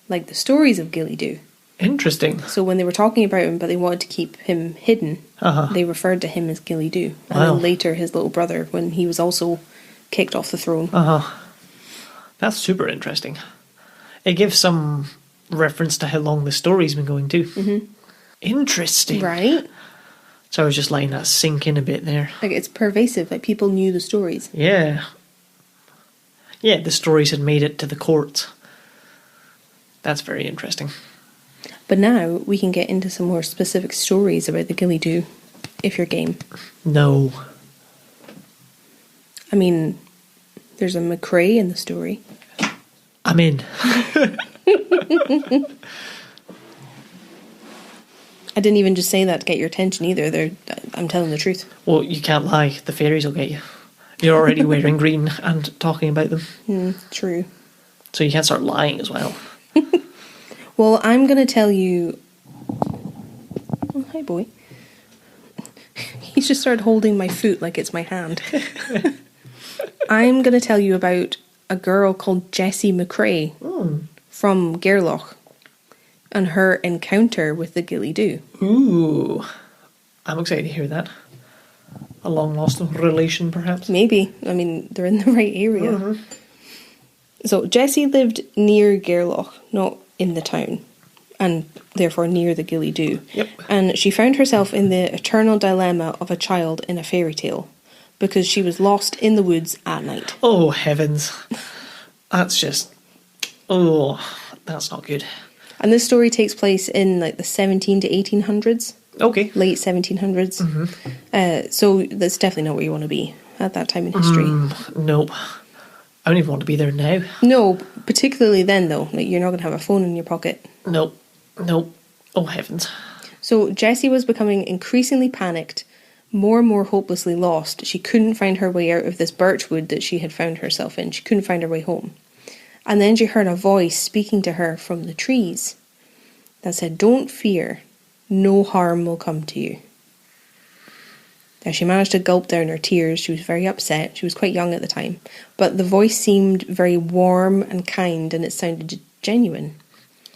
like the stories of Ghillie Dhu. Interesting. So when they were talking about him, but they wanted to keep him hidden, they referred to him as Ghillie Dhu. And then later, his little brother, when he was also kicked off the throne. That's super interesting. It gives some reference to how long the story's been going too. Interesting. Right. So I was just letting that sink in a bit there. Like, it's pervasive. Like, people knew the stories. Yeah. Yeah, the stories had made it to the courts. That's very interesting. But now we can get into some more specific stories about the Ghillie Dhu, if you're game. No. I mean, there's a McCrae in the story. I'm in. I didn't even just say that to get your attention either. I'm telling the truth. Well, you can't lie. The fairies will get you. You're already wearing green and talking about them. True. So you can't start lying as well. Well, I'm going to tell you... Oh, hi, boy. He's just started holding my foot like it's my hand. I'm going to tell you about a girl called Jessie McCrae from Gairloch and her encounter with the Ghillie Dhu. Ooh. I'm excited to hear that. A long-lost relation, perhaps? Maybe. I mean, they're in the right area. So, Jessie lived near Gairloch, not in the town, and therefore near the Ghillie Dhu. Yep. And she found herself in the eternal dilemma of a child in a fairy tale, because she was lost in the woods at night. Oh, heavens. That's just... Oh, that's not good. And this story takes place in like the 17 to 1800s. Okay. Late 1700s. So that's definitely not where you want to be at that time in history. Nope. I don't even want to be there now. No, particularly then though. Like, you're not going to have a phone in your pocket. Nope. Nope. Oh, heavens. So Jessie was becoming increasingly panicked, more and more hopelessly lost. She couldn't find her way out of this birch wood that she had found herself in. She couldn't find her way home. And then she heard a voice speaking to her from the trees that said, "Don't fear, no harm will come to you." Now, she managed to gulp down her tears. She was very upset. She was quite young at the time. But the voice seemed very warm and kind, and it sounded genuine.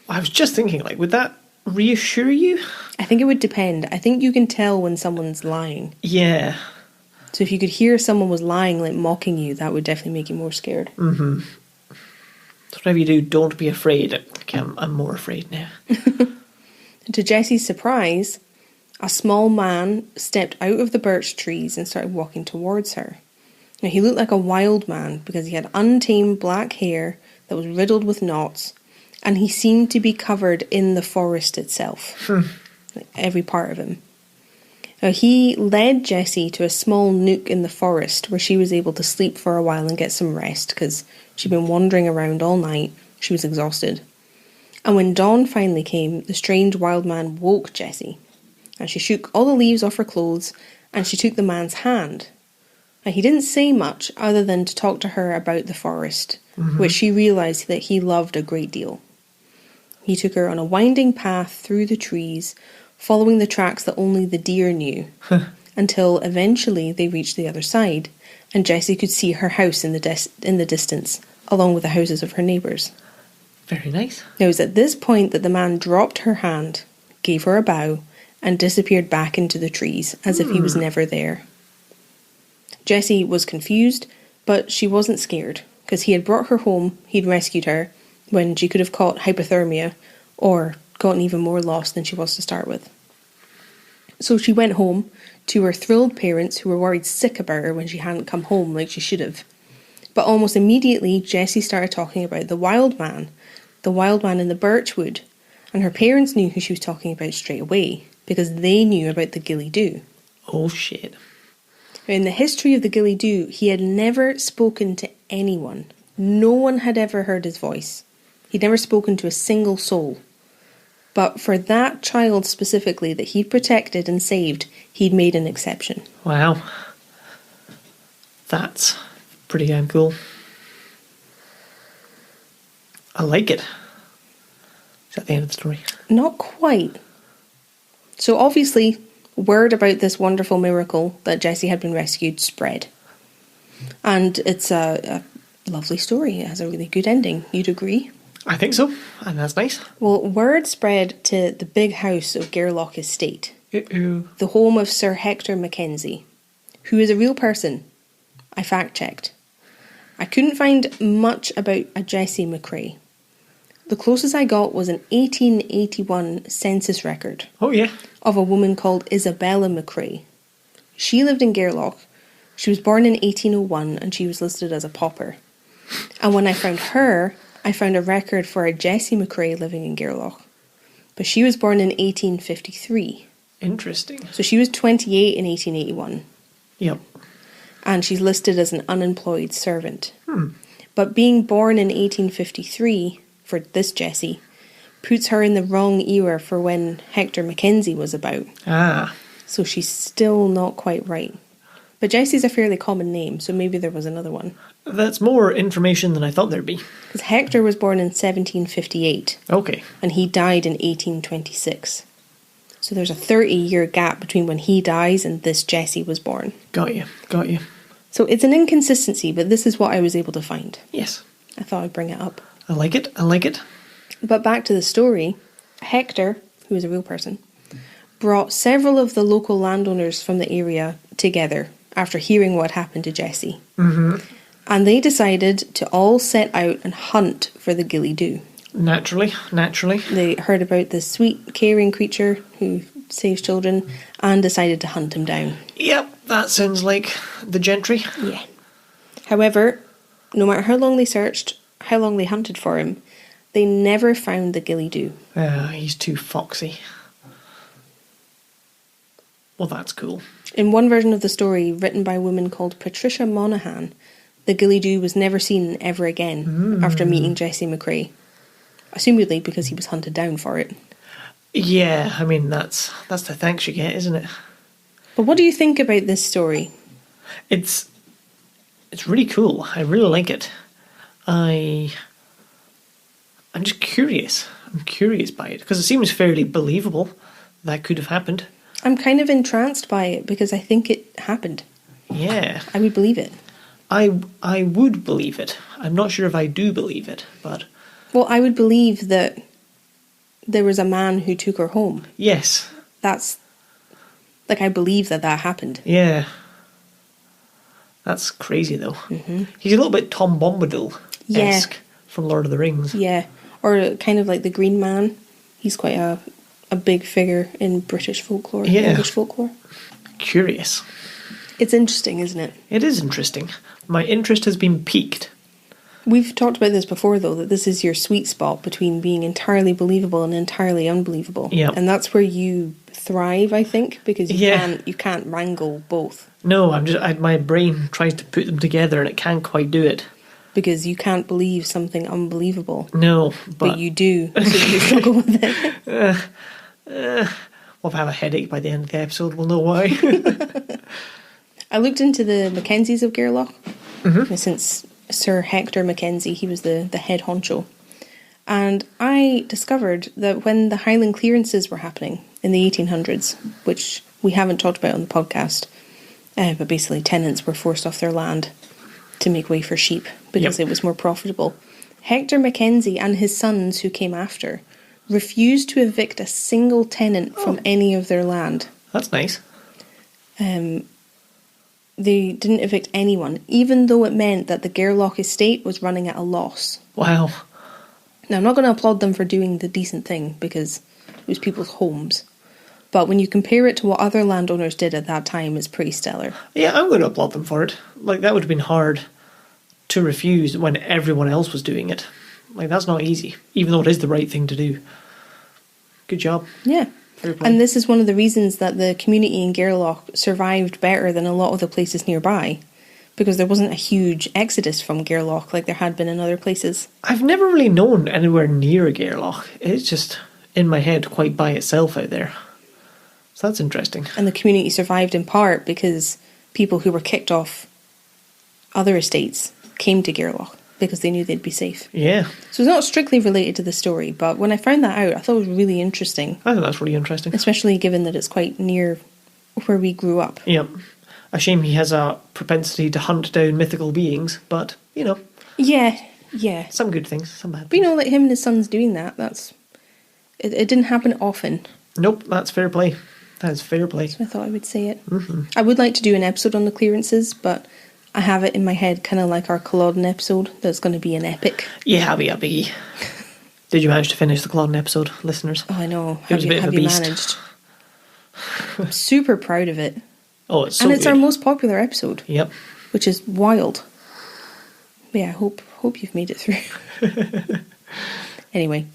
I was just thinking, like, would that reassure you? I think it would depend. I think you can tell when someone's lying. Yeah. So if you could hear someone was lying, like mocking you, that would definitely make you more scared. So whatever you do, don't be afraid. Okay, I'm more afraid now. To Jessie's surprise, a small man stepped out of the birch trees and started walking towards her. Now, he looked like a wild man because he had untamed black hair that was riddled with knots, and he seemed to be covered in the forest itself, like every part of him. Now, he led Jessie to a small nook in the forest where she was able to sleep for a while and get some rest because she'd been wandering around all night. She was exhausted. And when dawn finally came, the strange wild man woke Jessie. And she shook all the leaves off her clothes and she took the man's hand. And he didn't say much other than to talk to her about the forest, which she realised that he loved a great deal. He took her on a winding path through the trees, following the tracks that only the deer knew, until eventually they reached the other side, and Jessie could see her house in the distance, along with the houses of her neighbours. Very nice. It was at this point that the man dropped her hand, gave her a bow, and disappeared back into the trees, as if he was never there. Jessie was confused, but she wasn't scared, because he had brought her home, he'd rescued her, when she could have caught hypothermia, or gotten even more lost than she was to start with. So she went home to her thrilled parents, who were worried sick about her when she hadn't come home like she should have. But almost immediately, Jessie started talking about the wild man in the birchwood, and her parents knew who she was talking about straight away, because they knew about the Ghillie Dhu. Oh, shit. In the history of the Ghillie Dhu, he had never spoken to anyone. No one had ever heard his voice. He'd never spoken to a single soul. But for that child specifically that he'd protected and saved, he'd made an exception. Wow. That's pretty damn cool. I like it. Is that the end of the story? Not quite. So obviously, word about this wonderful miracle that Jessie had been rescued spread. And it's a lovely story. It has a really good ending. You'd agree? I think so, and that's nice. Well, word spread to the big house of Gairloch Estate, the home of Sir Hector Mackenzie, who is a real person. I fact-checked. I couldn't find much about a Jessie McCrae, The closest I got was an 1881 census record Oh, yeah. of a woman called Isabella McCrae. She lived in Gairloch. She was born in 1801 and she was listed as a pauper. And when I found her, I found a record for a Jessie McCrae living in Gairloch. But she was born in 1853. Interesting. So she was 28 in 1881. Yep. And she's listed as an unemployed servant. But being born in 1853, for this Jessie, puts her in the wrong era for when Hector Mackenzie was about. Ah. So she's still not quite right. But Jessie's a fairly common name, so maybe there was another one. That's more information than I thought there'd be. Because Hector was born in 1758. Okay. And he died in 1826. So there's a 30-year gap between when he dies and this Jessie was born. Got you. So it's an inconsistency, but this is what I was able to find. Yes. I thought I'd bring it up. I like it. But back to the story, Hector, who is a real person, brought several of the local landowners from the area together after hearing what happened to Jessie. Mm-hmm. And they decided to all set out and hunt for the Ghillie Dhu. Naturally. They heard about this sweet, caring creature who saves children and decided to hunt him down. Yep, that sounds like the gentry. Yeah. However, no matter how long they searched, how long they hunted for him, they never found the Ghillie Dhu. He's too foxy. Well, that's cool. In one version of the story, written by a woman called Patricia Monaghan, the Ghillie Dhu was never seen ever again after meeting Jessie McCrae. Assumedly because he was hunted down for it. Yeah, I mean, that's the thanks you get, isn't it? But what do you think about this story? It's really cool. I really like it. I'm just curious. I'm curious by it because it seems fairly believable that could have happened. I'm kind of entranced by it because I think it happened. Yeah. I would believe it. I would believe it. I'm not sure if I do believe it, but... Well, I would believe that there was a man who took her home. Yes. That's... Like, I believe that happened. Yeah. That's crazy, though. Mm-hmm. He's a little bit Tom Bombadil-esque from Lord of the Rings. Yeah. Or kind of like the Green Man. He's quite a big figure in British folklore, English folklore. Curious. It's interesting, isn't it? It is interesting. My interest has been piqued. We've talked about this before, though, that this is your sweet spot between being entirely believable and entirely unbelievable. Yeah. And that's where you thrive, I think, because you can't wrangle both. No, my brain tries to put them together and it can't quite do it. Because you can't believe something unbelievable. No, but you do, so you struggle with it. We'll have a headache by the end of the episode, we'll know why. I looked into the Mackenzies of Gairloch, since Sir Hector Mackenzie, he was the head honcho. And I discovered that when the Highland clearances were happening in the 1800s, which we haven't talked about on the podcast, but basically tenants were forced off their land to make way for sheep because it was more profitable. Hector Mackenzie and his sons who came after refused to evict a single tenant from any of their land. That's nice. They didn't evict anyone, even though it meant that the Gairloch estate was running at a loss. Wow. Now, I'm not going to applaud them for doing the decent thing, because it was people's homes. But when you compare it to what other landowners did at that time, it's pretty stellar. Yeah, I'm going to applaud them for it. Like, that would have been hard to refuse when everyone else was doing it. Like, that's not easy, even though it is the right thing to do. Good job. Yeah. And this is one of the reasons that the community in Gairloch survived better than a lot of the places nearby, because there wasn't a huge exodus from Gairloch like there had been in other places. I've never really known anywhere near a Gairloch. It's just in my head quite by itself out there. So that's interesting. And the community survived in part because people who were kicked off other estates came to Gairloch because they knew they'd be safe. Yeah. So it's not strictly related to the story, but when I found that out, I thought it was really interesting. I think that's really interesting. Especially given that it's quite near where we grew up. Yep. A shame he has a propensity to hunt down mythical beings, but, you know. Yeah. Some good things, some bad things. But you know, like him and his sons doing that, it didn't happen often. Nope, that's fair play. That is fair play. So I thought I would say it. Mm-hmm. I would like to do an episode on the clearances, but I have it in my head kind of like our Culloden episode that's going to be an epic. Yeah, be a biggie. Did you manage to finish the Culloden episode, listeners? Oh, I know. It was a bit of a beast. Managed? I'm super proud of it. Oh, it's so And it's good. our most popular episode. Yep. Which is wild. But yeah, hope you've made it through. Anyway,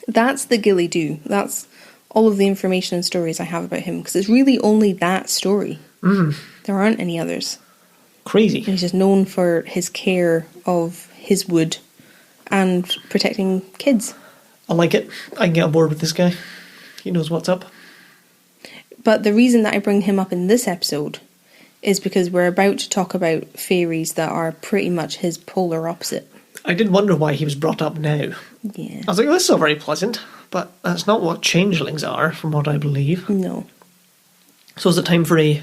that's the Ghillie Dhu. That's all of the information and stories I have about him, because it's really only that story. There aren't any others. Crazy. And he's just known for his care of his wood and protecting kids. I like it. I can get on board with this guy. He knows what's up. But the reason that I bring him up in this episode is because we're about to talk about fairies that are pretty much his polar opposite. I did wonder why he was brought up now. Yeah. I was like, oh, this is all very pleasant, but that's not what changelings are, from what I believe. No. So is it time for a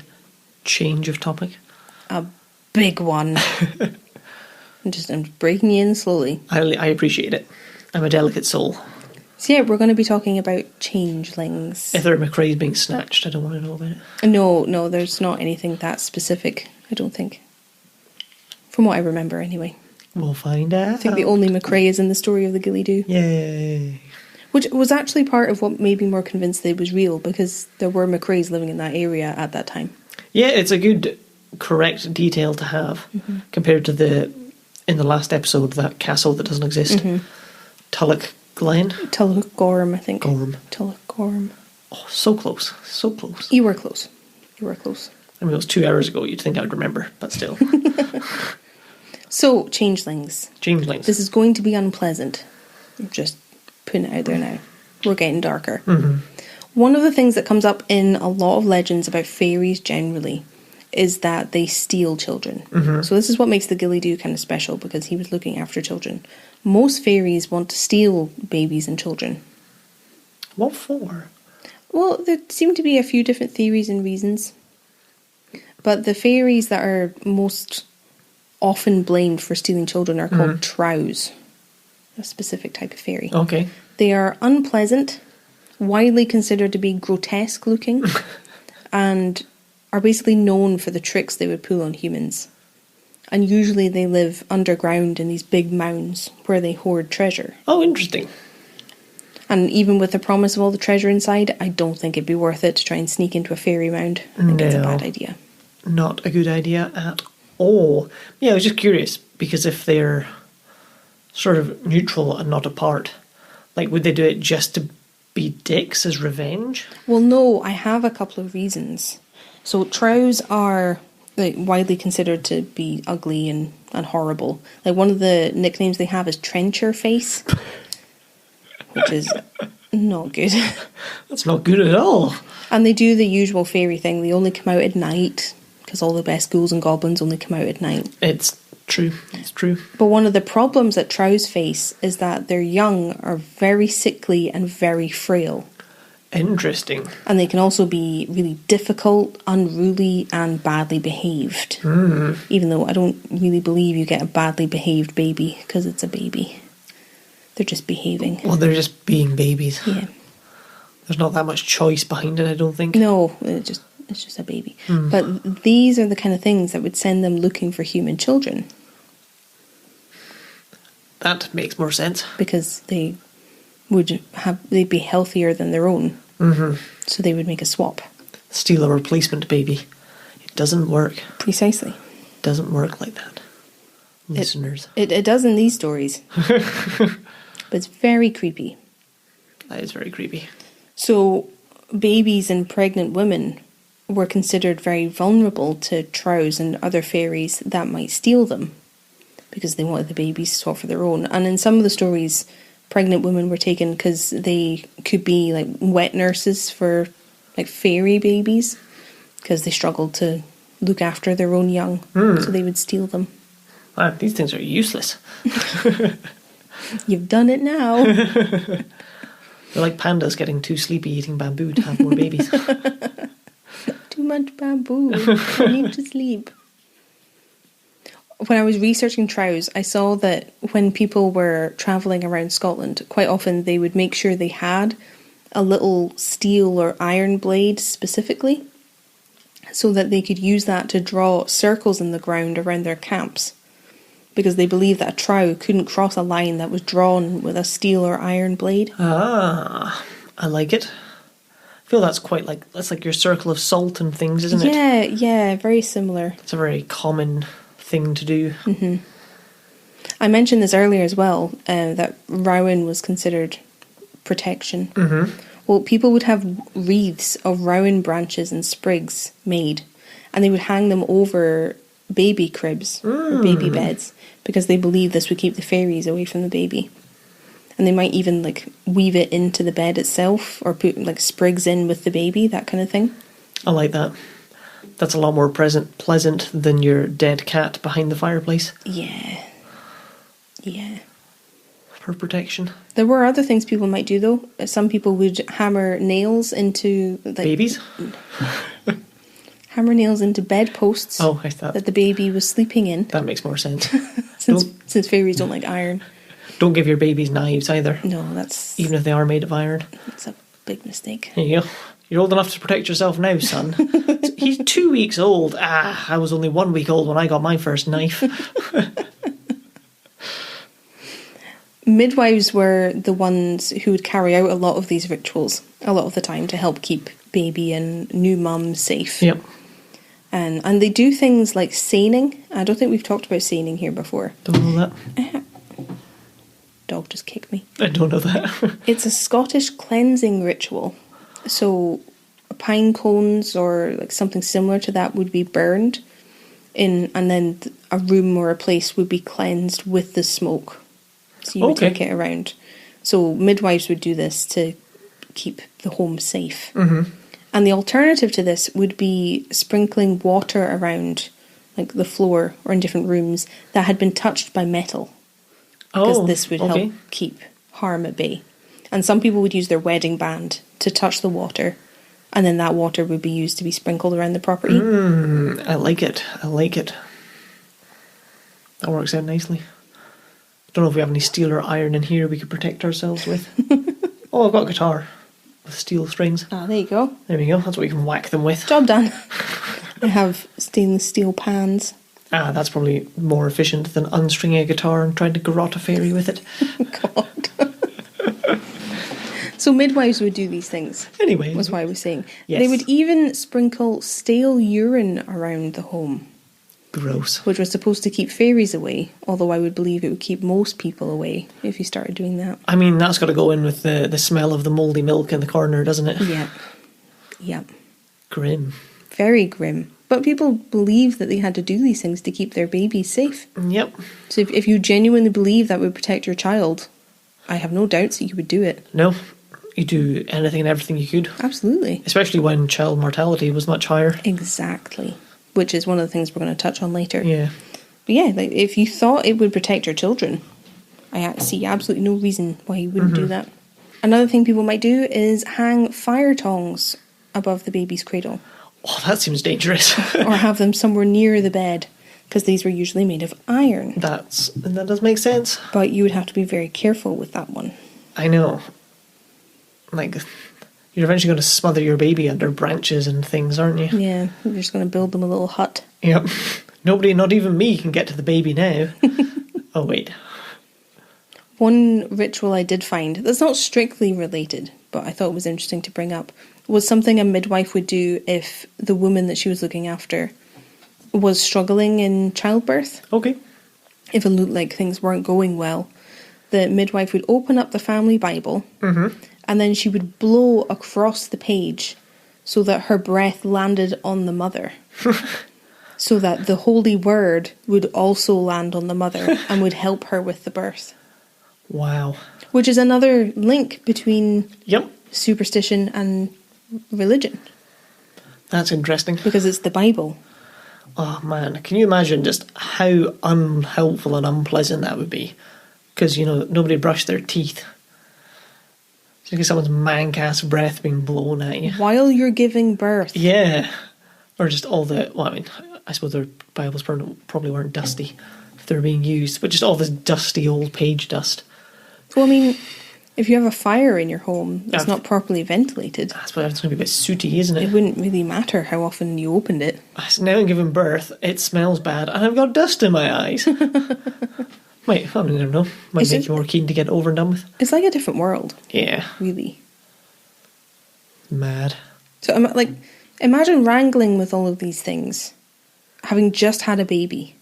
change of topic? A big one. I'm breaking you in slowly. I appreciate it. I'm a delicate soul. So yeah, we're going to be talking about changelings. If there are McRae's being snatched, I don't want to know about it. No, there's not anything that specific, I don't think. From what I remember, anyway. We'll find out. I think the only McRae is in the story of the Ghillie Dhu. Yay. Which was actually part of what made me more convinced that it was real, because there were McRaes living in that area at that time. Yeah, it's a good, correct detail to have, compared to in the last episode, that castle that doesn't exist. Tulloch Glen? Tullochgorum, I think. Gorm. Tullochgorum. Oh, so close. So close. You were close. I mean, it was 2 hours ago. You'd think I'd remember, but still. So, changelings. Changelings. This is going to be unpleasant. I'm just putting it out there now. We're getting darker. One of the things that comes up in a lot of legends about fairies generally is that they steal children. So this is what makes the Ghillie Dhu kind of special, because he was looking after children. Most fairies want to steal babies and children. What for? Well, there seem to be a few different theories and reasons. But the fairies that are most often blamed for stealing children are called trows. A specific type of fairy. Okay. They are unpleasant, widely considered to be grotesque looking, and are basically known for the tricks they would pull on humans. And usually they live underground in these big mounds where they hoard treasure. Oh, interesting. And even with the promise of all the treasure inside, I don't think it'd be worth it to try and sneak into a fairy mound. I think it's a bad idea. Not a good idea at all. Yeah, I was just curious, because if they're sort of neutral and not a part, like, would they do it just to be dicks as revenge? Well, no, I have a couple of reasons. So trows are widely considered to be ugly and horrible. Like, one of the nicknames they have is Trencher Face, which is not good. That's not good at all. And they do the usual fairy thing. They only come out at night, because all the best ghouls and goblins only come out at night. It's true. It's true. But one of the problems that trows face is that their young are very sickly and very frail. Interesting. And they can also be really difficult, unruly, and badly behaved. Even though I don't really believe you get a badly behaved baby, because it's a baby. They're just behaving. Well, they're just being babies. Yeah. There's not that much choice behind it, I don't think. No, it's just a baby. But these are the kind of things that would send them looking for human children. That makes more sense. Because they'd be healthier than their own. So they would make a swap. Steal a replacement baby. It doesn't work. Precisely. It doesn't work like that. Listeners. It does in these stories. But it's very creepy. That is very creepy. So babies and pregnant women were considered very vulnerable to trows and other fairies that might steal them, because they wanted the babies to swap for their own. And in some of the stories, pregnant women were taken because they could be like wet nurses for like fairy babies, because they struggled to look after their own young, so they would steal them. Wow, these things are useless. You've done it now. They're like pandas getting too sleepy eating bamboo to have more babies. Too much bamboo. I need to sleep. When I was researching trows, I saw that when people were travelling around Scotland, quite often they would make sure they had a little steel or iron blade specifically, so that they could use that to draw circles in the ground around their camps. because they believe that a trow couldn't cross a line that was drawn with a steel or iron blade. Ah, I like it. I feel that's like your circle of salt and things, isn't it? Yeah, very similar. It's a very common thing to do. Mm-hmm. I mentioned this earlier as well, that rowan was considered protection. Mm-hmm. Well, people would have wreaths of rowan branches and sprigs made, and they would hang them over baby cribs or baby beds, because they believed this would keep the fairies away from the baby. And they might even like weave it into the bed itself, or put like sprigs in with the baby, that kind of thing. I like that. That's a lot more pleasant than your dead cat behind the fireplace. Yeah. For protection. There were other things people might do though. Some people would hammer nails into babies? Hammer nails into bedposts. Oh, I thought that the baby was sleeping in. That makes more sense. since fairies don't like iron. Don't give your babies knives either. No, that's... Even if they are made of iron. It's a big mistake. There you go. You're old enough to protect yourself now, son. He's 2 weeks old. I was only 1 week old when I got my first knife. Midwives were the ones who would carry out a lot of these rituals, a lot of the time, to help keep baby and new mum safe. Yep. And they do things like seining. I don't think we've talked about seining here before. Don't know that. Dog just kicked me. I don't know that. It's a Scottish cleansing ritual. So pine cones or like something similar to that would be burned and then a room or a place would be cleansed with the smoke. So you would take it around. So midwives would do this to keep the home safe. Mm-hmm. And the alternative to this would be sprinkling water around like the floor or in different rooms that had been touched by metal. Because this would help keep harm at bay. And some people would use their wedding band to touch the water, and then that water would be used to be sprinkled around the property. I like it. That works out nicely. Don't know if we have any steel or iron in here we could protect ourselves with. Oh, I've got a guitar with steel strings. Ah, there you go. There we go. That's what we can whack them with. Job done. I have stainless steel pans. Ah, that's probably more efficient than unstringing a guitar and trying to garrote a fairy with it. God. So midwives would do these things. Anyway. Was what I was saying. Yes. They would even sprinkle stale urine around the home. Gross. Which was supposed to keep fairies away, although I would believe it would keep most people away if you started doing that. I mean, that's got to go in with the smell of the mouldy milk in the corner, doesn't it? Yeah. Grim. Very grim. But people believe that they had to do these things to keep their babies safe. Yep. So if you genuinely believe that would protect your child, I have no doubts that you would do it. No. You do anything and everything you could. Absolutely. Especially when child mortality was much higher. Exactly. Which is one of the things we're going to touch on later. Yeah. But yeah, like if you thought it would protect your children, I see absolutely no reason why you wouldn't do that. Another thing people might do is hang fire tongs above the baby's cradle. Oh, that seems dangerous. Or have them somewhere near the bed, because these were usually made of iron. That does make sense. But you would have to be very careful with that one. I know. Like, you're eventually going to smother your baby under branches and things, aren't you? Yeah, you're just going to build them a little hut. Yep. Nobody, not even me, can get to the baby now. Oh, wait. One ritual I did find, that's not strictly related, but I thought it was interesting to bring up, was something a midwife would do if the woman that she was looking after was struggling in childbirth. Okay. If it looked like things weren't going well, the midwife would open up the family Bible, and then she would blow across the page so that her breath landed on the mother. So that the holy word would also land on the mother and would help her with the birth. Wow. Which is another link between superstition and religion. That's interesting. Because it's the Bible. Oh, man. Can you imagine just how unhelpful and unpleasant that would be? Because, nobody brushed their teeth. It's like someone's mank-ass breath being blown at you. While you're giving birth. Yeah. Or just all the... Well, I mean, I suppose their Bibles probably weren't dusty if they were being used, but just all this dusty old page dust. Well, I mean, If you have a fire in your home that's not properly ventilated, I suppose it's going to be a bit sooty, isn't it? It wouldn't really matter how often you opened it. Now I'm giving birth, it smells bad, and I've got dust in my eyes. Wait, I don't know. Might make you more keen to get over and done with. It's like a different world. Yeah. Really. Mad. So, imagine wrangling with all of these things, having just had a baby.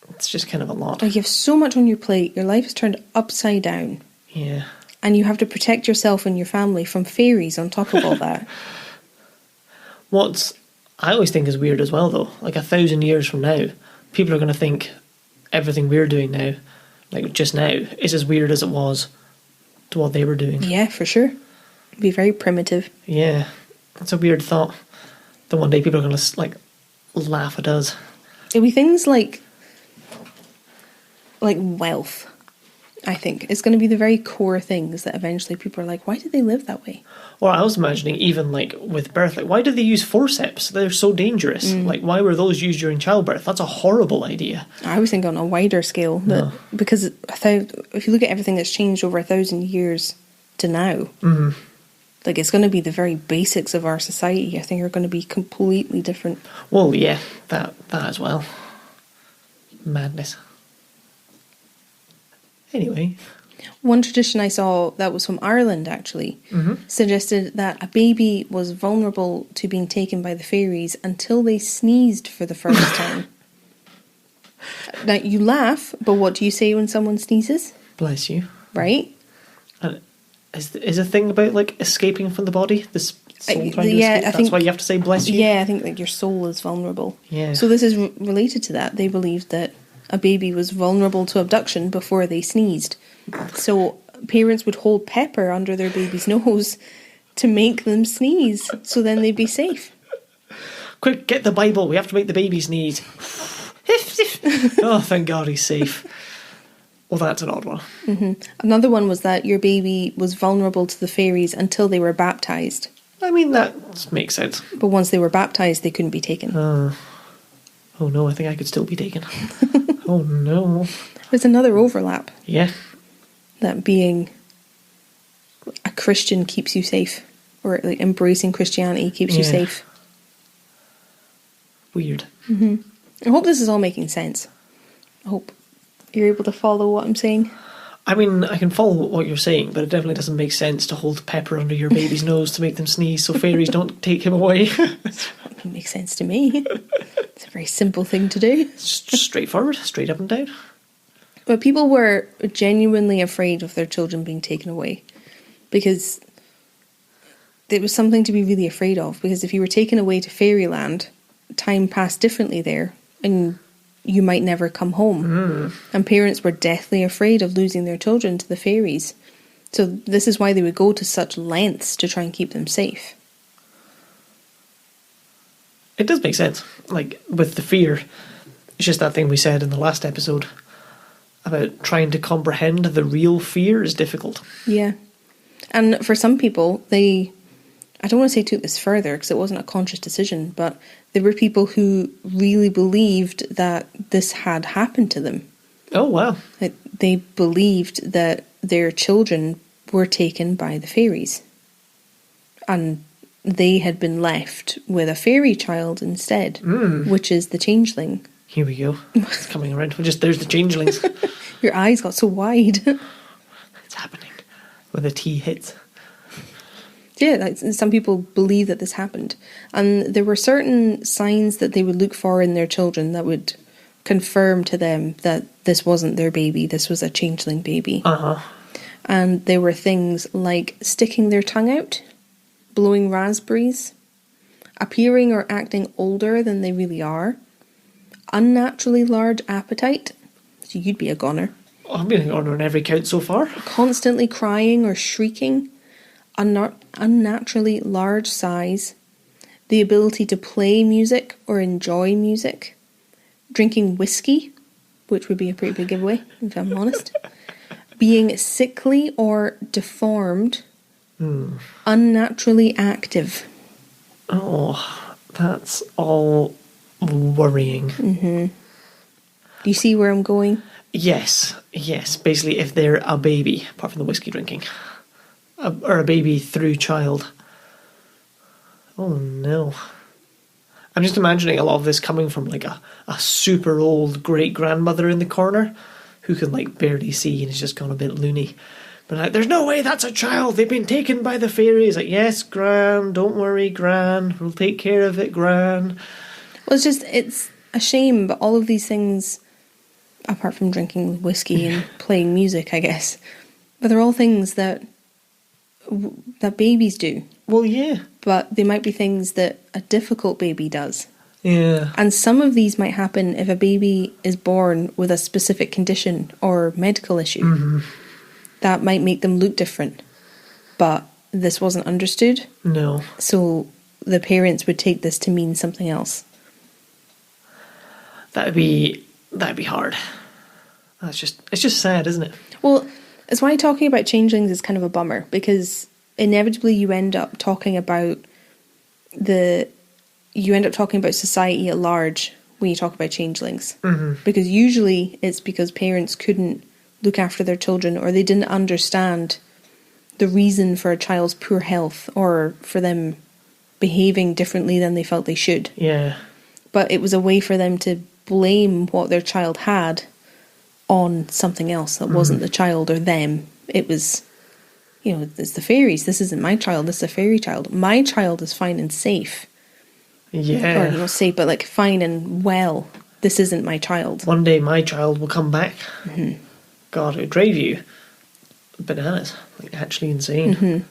It's just kind of a lot. Like, you have so much on your plate, your life is turned upside down. Yeah. And you have to protect yourself and your family from fairies on top of all that. What I always think is weird as well, though, like 1,000 years from now, people are going to think everything we're doing now, like just now, is as weird as it was to what they were doing. Yeah, for sure. It'd be very primitive. Yeah. It's a weird thought that one day people are going to, like, laugh at us. It'd be things like wealth. I think it's going to be the very core things that eventually people are like, why did they live that way? Well, I was imagining even like with birth, like why did they use forceps? They're so dangerous. Like why were those used during childbirth? That's a horrible idea. I was thinking on a wider scale that because if you look at everything that's changed over 1,000 years to now, like it's going to be the very basics of our society. I think are going to be completely different. Well, yeah, that as well. Madness. Anyway. One tradition I saw that was from Ireland, actually, suggested that a baby was vulnerable to being taken by the fairies until they sneezed for the first time. Now, you laugh, but what do you say when someone sneezes? Bless you. Right? And is a thing about, like, escaping from the body? This soul trying to escape? That's why you have to say bless you? Yeah, I think like your soul is vulnerable. Yeah. So this is related to that. They believed that a baby was vulnerable to abduction before they sneezed. So parents would hold pepper under their baby's nose to make them sneeze, so then they'd be safe. Quick, get the Bible. We have to make the baby sneeze. Oh, thank God he's safe. Well, that's an odd one. Another one was that your baby was vulnerable to the fairies until they were baptised. I mean, that makes sense. But once they were baptised, they couldn't be taken. Oh no, I think I could still be taken. Oh no. There's another overlap. Yeah. That being a Christian keeps you safe. Or like embracing Christianity keeps you safe. Weird. I hope this is all making sense. I hope you're able to follow what I'm saying. I mean, I can follow what you're saying, but it definitely doesn't make sense to hold pepper under your baby's nose to make them sneeze so fairies don't take him away. It makes sense to me. It's a very simple thing to do. Straightforward, straight up and down. But people were genuinely afraid of their children being taken away because it was something to be really afraid of. Because if you were taken away to fairyland, time passed differently there and you might never come home. And parents were deathly afraid of losing their children to the fairies. So this is why they would go to such lengths to try and keep them safe. It does make sense. Like, with the fear, it's just that thing we said in the last episode about trying to comprehend the real fear is difficult. Yeah. And for some people, I don't want to say took this further because it wasn't a conscious decision, but there were people who really believed that this had happened to them. Oh, wow. They believed that their children were taken by the fairies. And they had been left with a fairy child instead, which is the changeling. Here we go. It's coming around. There's the changelings. Your eyes got so wide. It's happening. When the T hits. Yeah, like some people believe that this happened. And there were certain signs that they would look for in their children that would confirm to them that this wasn't their baby, this was a changeling baby. And there were things like sticking their tongue out, blowing raspberries, appearing or acting older than they really are, unnaturally large appetite, so you'd be a goner. I've been a goner on every count so far. Constantly crying or shrieking, unnaturally large size, the ability to play music or enjoy music, drinking whiskey, which would be a pretty big giveaway, if I'm honest, being sickly or deformed, unnaturally active. Oh, that's all worrying. Do you see where I'm going? Yes. Basically, if they're a baby, apart from the whiskey drinking, or a baby through child. Oh no. I'm just imagining a lot of this coming from like a super old great grandmother in the corner who can like barely see and is just gone a bit loony. But like, there's no way that's a child. They've been taken by the fairies. Like, yes, Gran, don't worry, Gran. We'll take care of it, Gran. Well, it's a shame, but all of these things, apart from drinking whiskey and playing music, I guess, but they're all things that babies do. Well, yeah. But they might be things that a difficult baby does. Yeah. And some of these might happen if a baby is born with a specific condition or medical issue. Mm-hmm. That might make them look different. But this wasn't understood. No. So the parents would take this to mean something else. That'd be hard. It's just sad, isn't it? Well, it's why talking about changelings is kind of a bummer, because inevitably you end up talking about society at large when you talk about changelings. Mm-hmm. Because usually it's because parents couldn't look after their children, or they didn't understand the reason for a child's poor health, or for them behaving differently than they felt they should. Yeah. But it was a way for them to blame what their child had on something else that wasn't the child or them. It was, it's the fairies. This isn't my child. This is a fairy child. My child is fine and safe. Yeah. Or not safe, but like fine and well. This isn't my child. One day my child will come back. Mm-hmm. God, it would drive you bananas. Like, actually insane. Mm-hmm.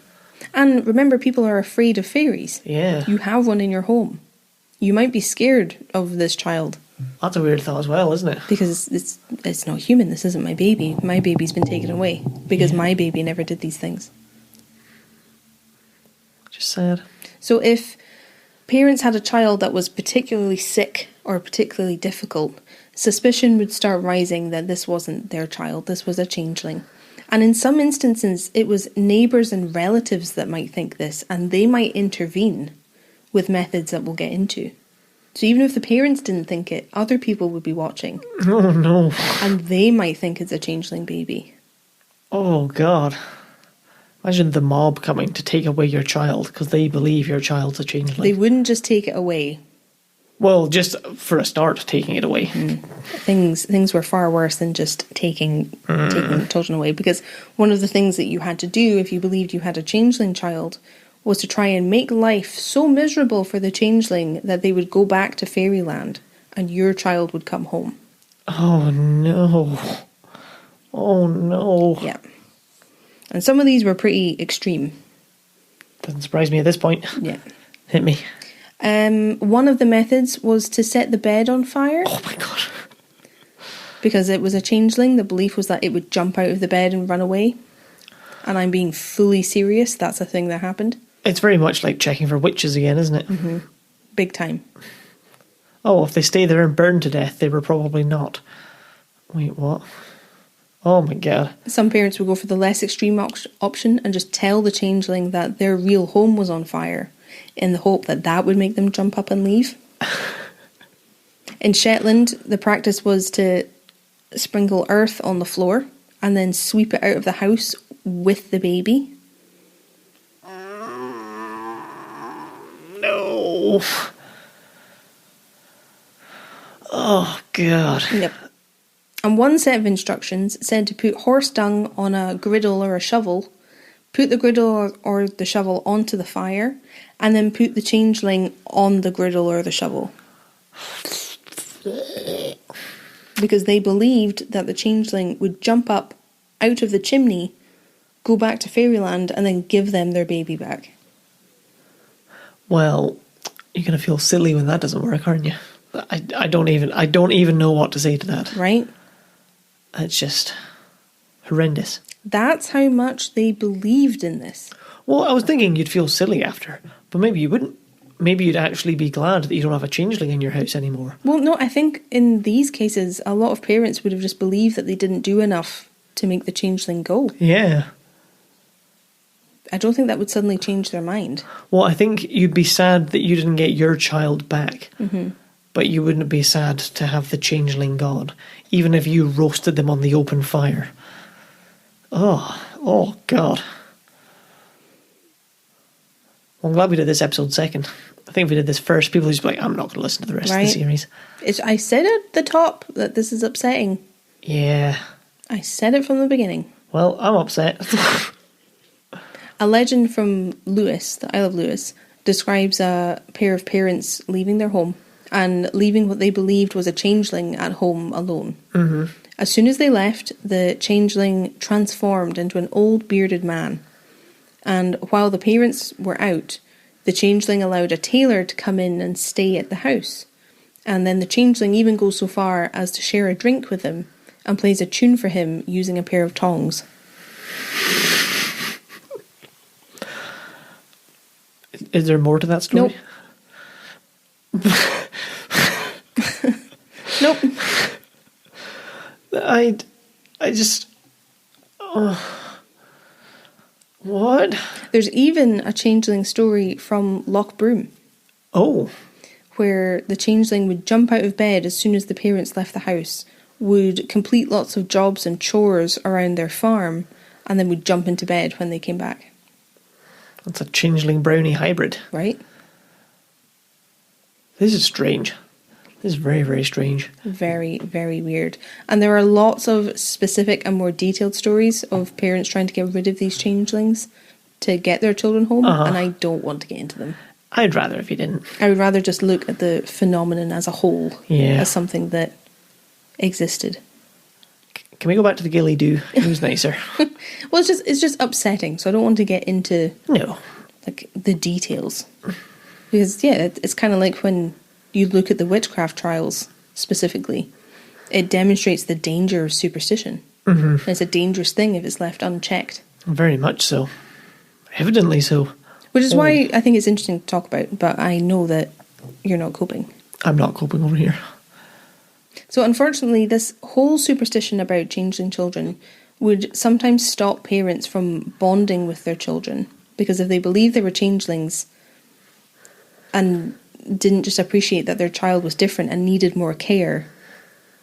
And remember, people are afraid of fairies. Yeah. You have one in your home. You might be scared of this child. That's a weird thought as well, isn't it? Because it's not human. This isn't my baby. My baby's been taken away because my baby never did these things. Just sad. So if parents had a child that was particularly sick or particularly difficult, suspicion would start rising that this wasn't their child, this was a changeling. And in some instances, it was neighbours and relatives that might think this, and they might intervene with methods that we'll get into. So even if the parents didn't think it, other people would be watching. Oh no. And they might think it's a changeling baby. Oh God. Imagine the mob coming to take away your child because they believe your child's a changeling. They wouldn't just take it away. Well, just for a start, taking it away. Things were far worse than just taking children away, because one of the things that you had to do if you believed you had a changeling child was to try and make life so miserable for the changeling that they would go back to fairyland and your child would come home. Oh no. Oh no. Yeah. And some of these were pretty extreme. Doesn't surprise me at this point. Yeah. Hit me. One of the methods was to set the bed on fire. Oh my God. Because it was a changeling, the belief was that it would jump out of the bed and run away. And I'm being fully serious, that's a thing that happened. It's very much like checking for witches again, isn't it? Mm-hmm. Big time. Oh, if they stay there and burn to death, they were probably not. Wait, what? Oh my God. Some parents would go for the less extreme option and just tell the changeling that their real home was on fire, in the hope that that would make them jump up and leave. In Shetland, the practice was to sprinkle earth on the floor and then sweep it out of the house with the baby. No. Oh God. Yep. And one set of instructions said to put horse dung on a griddle or a shovel, put the griddle or the shovel onto the fire, and then put the changeling on the griddle or the shovel. Because they believed that the changeling would jump up out of the chimney, go back to fairyland, and then give them their baby back. Well, you're going to feel silly when that doesn't work, aren't you? I don't even know what to say to that. Right? It's just horrendous. That's how much they believed in this. Well, I was thinking you'd feel silly after, but maybe you wouldn't. Maybe you'd actually be glad that you don't have a changeling in your house anymore. Well, no, I think in these cases, a lot of parents would have just believed that they didn't do enough to make the changeling go. Yeah. I don't think that would suddenly change their mind. Well, I think you'd be sad that you didn't get your child back. Mm-hmm. but you wouldn't be sad to have the changeling god, even if you roasted them on the open fire. Oh God. Well, I'm glad we did this episode second. I think if we did this first, people would just be like, I'm not going to listen to the rest of the series. I said at the top that this is upsetting. Yeah. I said it from the beginning. Well, I'm upset. A legend from Lewis, the Isle of Lewis, describes a pair of parents leaving their home and leaving what they believed was a changeling at home alone. Mm-hmm. As soon as they left, the changeling transformed into an old bearded man. And while the parents were out, the changeling allowed a tailor to come in and stay at the house. And then the changeling even goes so far as to share a drink with him and plays a tune for him using a pair of tongs. Is there more to that story? Nope. Nope. I just... what? There's even a changeling story from Loch Broom. Oh. Where the changeling would jump out of bed as soon as the parents left the house, would complete lots of jobs and chores around their farm, and then would jump into bed when they came back. That's a changeling brownie hybrid. Right? This is strange. This is very, very strange. Very, very weird. And there are lots of specific and more detailed stories of parents trying to get rid of these changelings to get their children home, and I don't want to get into them. I'd rather if you didn't. I would rather just look at the phenomenon as a whole, as something that existed. Can we go back to the Ghillie Dhu? It was nicer. Well, it's just upsetting, so I don't want to get into like the details. Because, it's kind of like when you look at the witchcraft trials specifically, it demonstrates the danger of superstition. Mm-hmm. It's a dangerous thing if it's left unchecked. Very much so. Evidently so. Which is why I think it's interesting to talk about, but I know that you're not coping. I'm not coping over here. So unfortunately, this whole superstition about changeling children would sometimes stop parents from bonding with their children, because if they believed they were changelings and didn't just appreciate that their child was different and needed more care,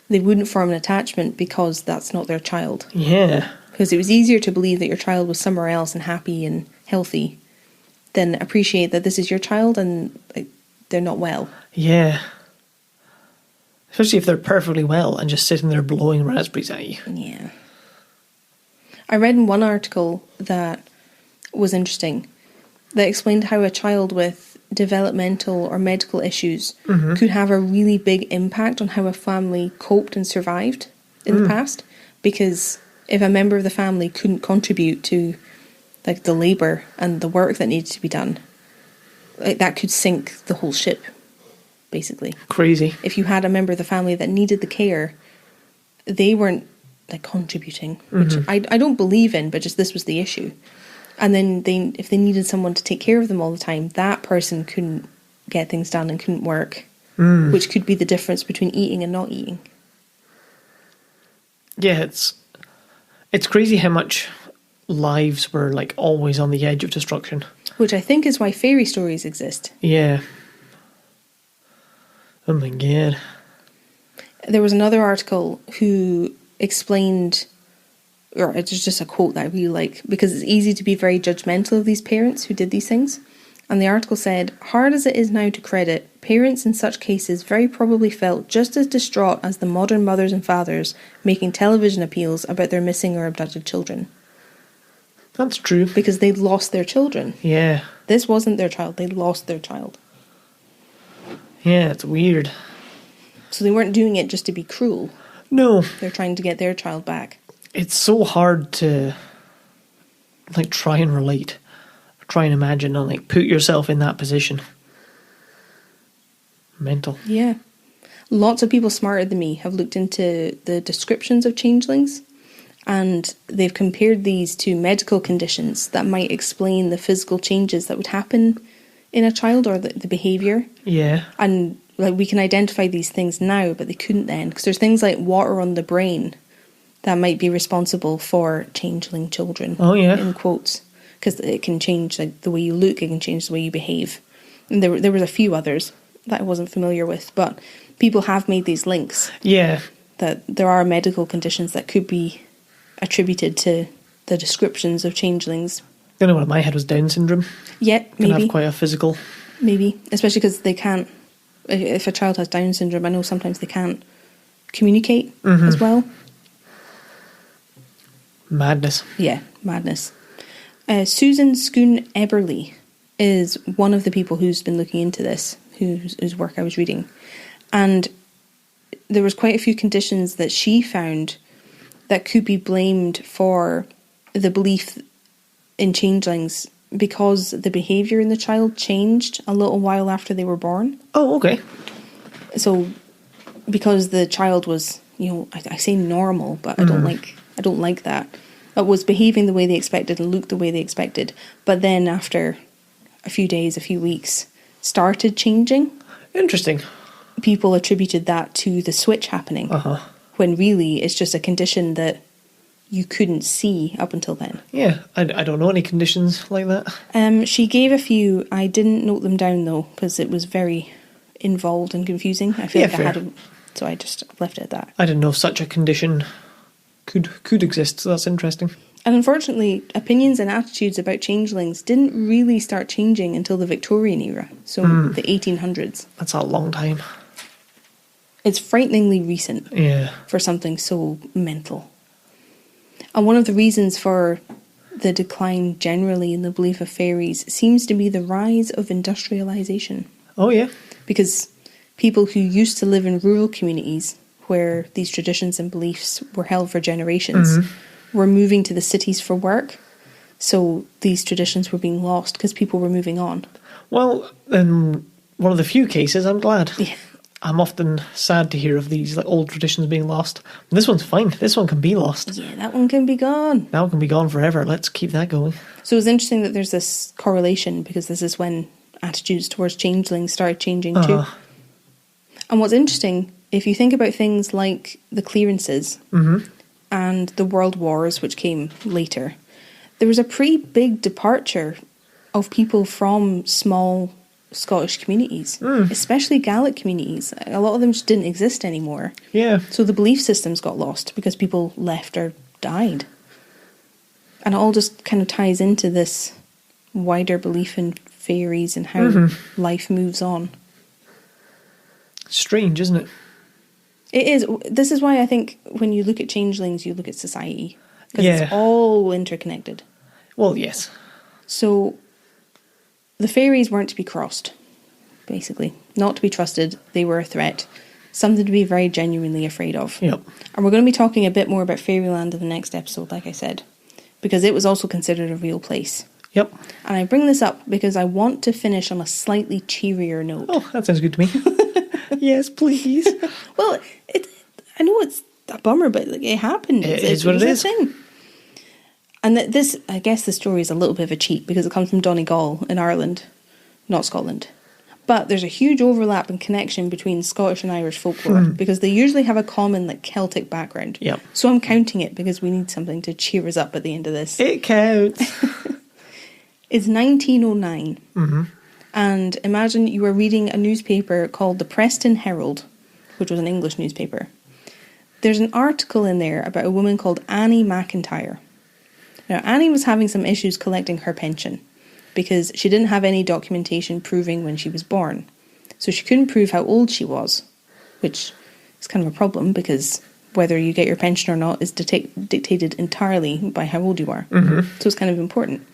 they wouldn't form an attachment because that's not their child. Yeah. Because it was easier to believe that your child was somewhere else and happy and healthy than appreciate that this is your child and they're not well. Yeah. Especially if they're perfectly well and just sitting there blowing raspberries at you. Yeah. I read in one article that was interesting that explained how a child with developmental or medical issues could have a really big impact on how a family coped and survived in the past. Because if a member of the family couldn't contribute to the labour and the work that needed to be done, that could sink the whole ship, basically. Crazy. If you had a member of the family that needed the care, they weren't contributing, which I don't believe in, but just this was the issue. And then if they needed someone to take care of them all the time, that person couldn't get things done and couldn't work, which could be the difference between eating and not eating. Yeah, it's crazy how much lives were always on the edge of destruction. Which I think is why fairy stories exist. Yeah. Oh my God. There was another article who explained, or it's just a quote that I really like, because it's easy to be very judgmental of these parents who did these things. And the article said, hard as it is now to credit, parents in such cases very probably felt just as distraught as the modern mothers and fathers making television appeals about their missing or abducted children. That's true. Because they'd lost their children. Yeah. This wasn't their child, they lost their child. Yeah, it's weird. So they weren't doing it just to be cruel. No. They're trying to get their child back. It's so hard to try and relate, try and imagine, and put yourself in that position. Mental. Yeah. Lots of people smarter than me have looked into the descriptions of changelings, and they've compared these to medical conditions that might explain the physical changes that would happen in a child, or the behaviour. Yeah. And we can identify these things now, but they couldn't then, because there's things like water on the brain that might be responsible for changeling children. Oh, yeah. In quotes. Because it can change the way you look, it can change the way you behave. And there was a few others. that I wasn't familiar with, but people have made these links. Yeah. That there are medical conditions that could be attributed to the descriptions of changelings. The only one in my head was Down syndrome. Yeah, Can maybe. have quite a physical... Maybe. Especially because they can't... If a child has Down syndrome, I know sometimes they can't communicate as well. Madness. Yeah, madness. Susan Schoon Eberly is one of the people who's been looking into this, whose work I was reading. And there was quite a few conditions that she found that could be blamed for the belief in changelings because the behaviour in the child changed a little while after they were born. Oh, okay. So, because the child was, I say normal, but I don't like that. It was behaving the way they expected and looked the way they expected. But then after a few days, a few weeks, started changing. Interesting. People attributed that to the switch happening. When really it's just a condition that you couldn't see up until then. Yeah, I don't know any conditions like that. She gave a few. I didn't note them down though, because it was very involved and confusing. I feel like fair. I had so I just left it at that. I didn't know such a condition could exist, so that's interesting. And unfortunately, opinions and attitudes about changelings didn't really start changing until the Victorian era, so the 1800s. That's a long time. It's frighteningly recent for something so mental. And one of the reasons for the decline generally in the belief of fairies seems to be the rise of industrialisation. Oh, yeah. Because people who used to live in rural communities where these traditions and beliefs were held for generations were moving to the cities for work. So these traditions were being lost because people were moving on. Well, in one of the few cases, I'm glad. Yeah. I'm often sad to hear of these old traditions being lost. And this one's fine. This one can be lost. Yeah, that one can be gone. That one can be gone forever. Let's keep that going. So it's interesting that there's this correlation because this is when attitudes towards changelings started changing too. And what's interesting, if you think about things like the clearances and the world wars, which came later, there was a pretty big departure of people from small Scottish communities, especially Gaelic communities. A lot of them just didn't exist anymore. Yeah. So the belief systems got lost because people left or died. And it all just kind of ties into this wider belief in fairies and how life moves on. Strange, isn't it? It is. This is why I think when you look at changelings, you look at society. Because Yeah. it's all interconnected. Well, yes. So the fairies weren't to be crossed, basically. Not to be trusted. They were a threat. Something to be very genuinely afraid of. Yep. And we're going to be talking a bit more about Fairyland in the next episode, like I said. Because it was also considered a real place. Yep. And I bring this up because I want to finish on a slightly cheerier note. Oh, that sounds good to me. Yes, please. Well, I know it's a bummer, but it happened. It is what it is. a thing. And this, I guess the story is a little bit of a cheat because it comes from Donegal in Ireland, not Scotland. But there's a huge overlap and connection between Scottish and Irish folklore because they usually have a common Celtic background. Yep. So I'm counting it because we need something to cheer us up at the end of this. It counts. It's 1909. And imagine you were reading a newspaper called the Preston Herald, which was an English newspaper. There's an article in there about a woman called Annie McIntyre. Now, Annie was having some issues collecting her pension because she didn't have any documentation proving when she was born. So she couldn't prove how old she was, which is kind of a problem because whether you get your pension or not is dictated entirely by how old you are. So it's kind of important.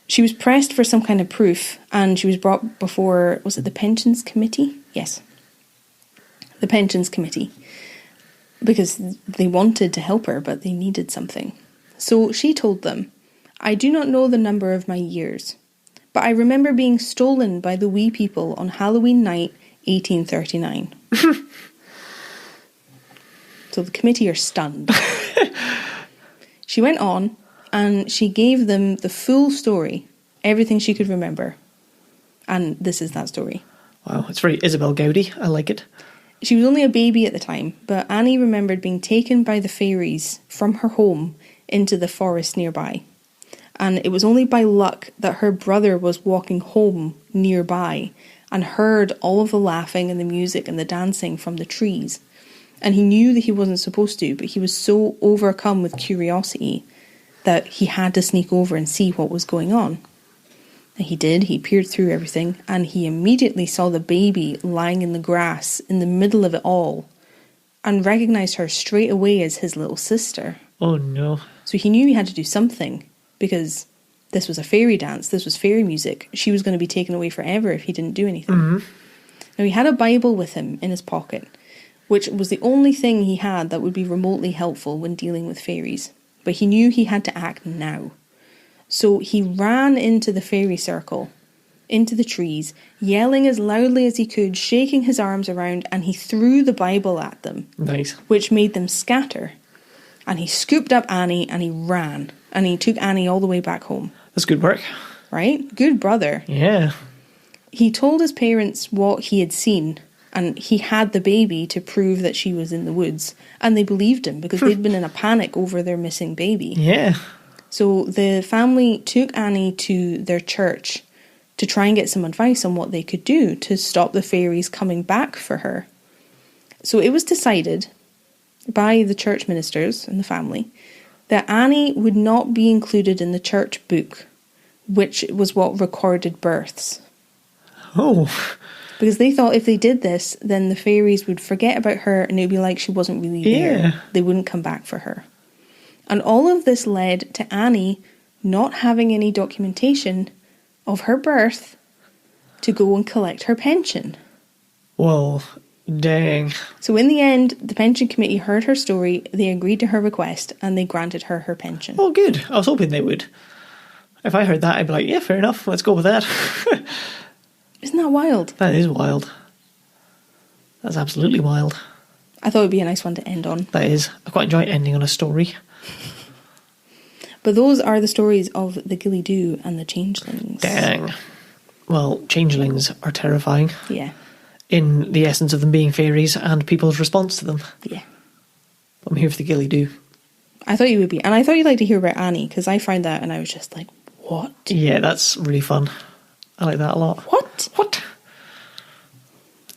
She was pressed for some kind of proof and she was brought before, was it the Pensions Committee? Yes. The Pensions Committee. Because they wanted to help her, but they needed something. So she told them, "I do not know the number of my years, but I remember being stolen by the wee people on Halloween night, 1839. So the committee are stunned. She went on and she gave them the full story, everything she could remember. And this is that story. Wow, it's very Isabel Gowdy. I like it. She was only a baby at the time, but Annie remembered being taken by the fairies from her home into the forest nearby. And it was only by luck that her brother was walking home nearby and heard all of the laughing and the music and the dancing from the trees. And he knew that he wasn't supposed to, but he was so overcome with curiosity that he had to sneak over and see what was going on. And he did. He peered through everything, and he immediately saw the baby lying in the grass in the middle of it all, and recognised her straight away as his little sister. Oh no. So he knew he had to do something, because this was a fairy dance, this was fairy music. She was going to be taken away forever if he didn't do anything. Mm-hmm. Now, he had a Bible with him in his pocket, which was the only thing he had that would be remotely helpful when dealing with fairies. But he knew he had to act now. So he ran into the fairy circle, into the trees, yelling as loudly as he could, shaking his arms around, and he threw the Bible at them. Nice. Which made them scatter. And he scooped up Annie and he ran. And he took Annie all the way back home. That's good work. Right? Good brother. Yeah. He told his parents what he had seen, and he had the baby to prove that she was in the woods. And they believed him because they'd been in a panic over their missing baby. Yeah. So the family took Annie to their church to try and get some advice on what they could do to stop the fairies coming back for her. So it was decided by the church ministers and the family that Annie would not be included in the church book, which was what recorded births. Oh. Because they thought if they did this, then the fairies would forget about her and it would be like she wasn't really there. They wouldn't come back for her. And all of this led to Annie not having any documentation of her birth to go and collect her pension. Well, dang. So in the end, the pension committee heard her story, they agreed to her request, and they granted her her pension. Oh, good. I was hoping they would. If I heard that, I'd be like, yeah, fair enough, let's go with that. Isn't that wild? That is wild. That's absolutely wild. I thought it would be a nice one to end on. That is. I quite enjoy ending on a story. But those are the stories of the Ghillie Dhu and the Changelings. Dang. Well, changelings are terrifying. Yeah. In the essence of them being fairies and people's response to them. Yeah. I'm here for the Ghillie Dhu. I thought you would be. And I thought you'd like to hear about Annie, because I found that and I was just like, what? Yeah, that's really fun. I like that a lot. What?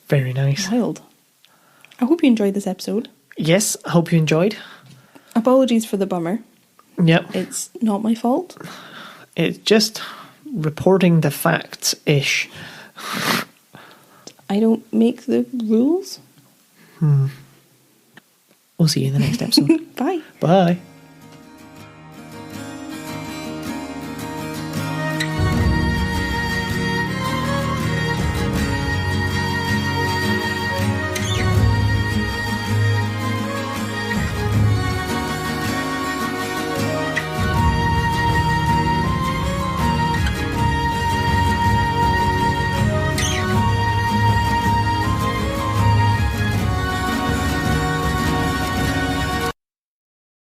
Very nice. Wild. I hope you enjoyed this episode. Yes, I hope you enjoyed. Apologies for the bummer. Yep. It's not my fault. It's just reporting the facts-ish. I don't make the rules. We'll see you in the next episode. Bye. Bye.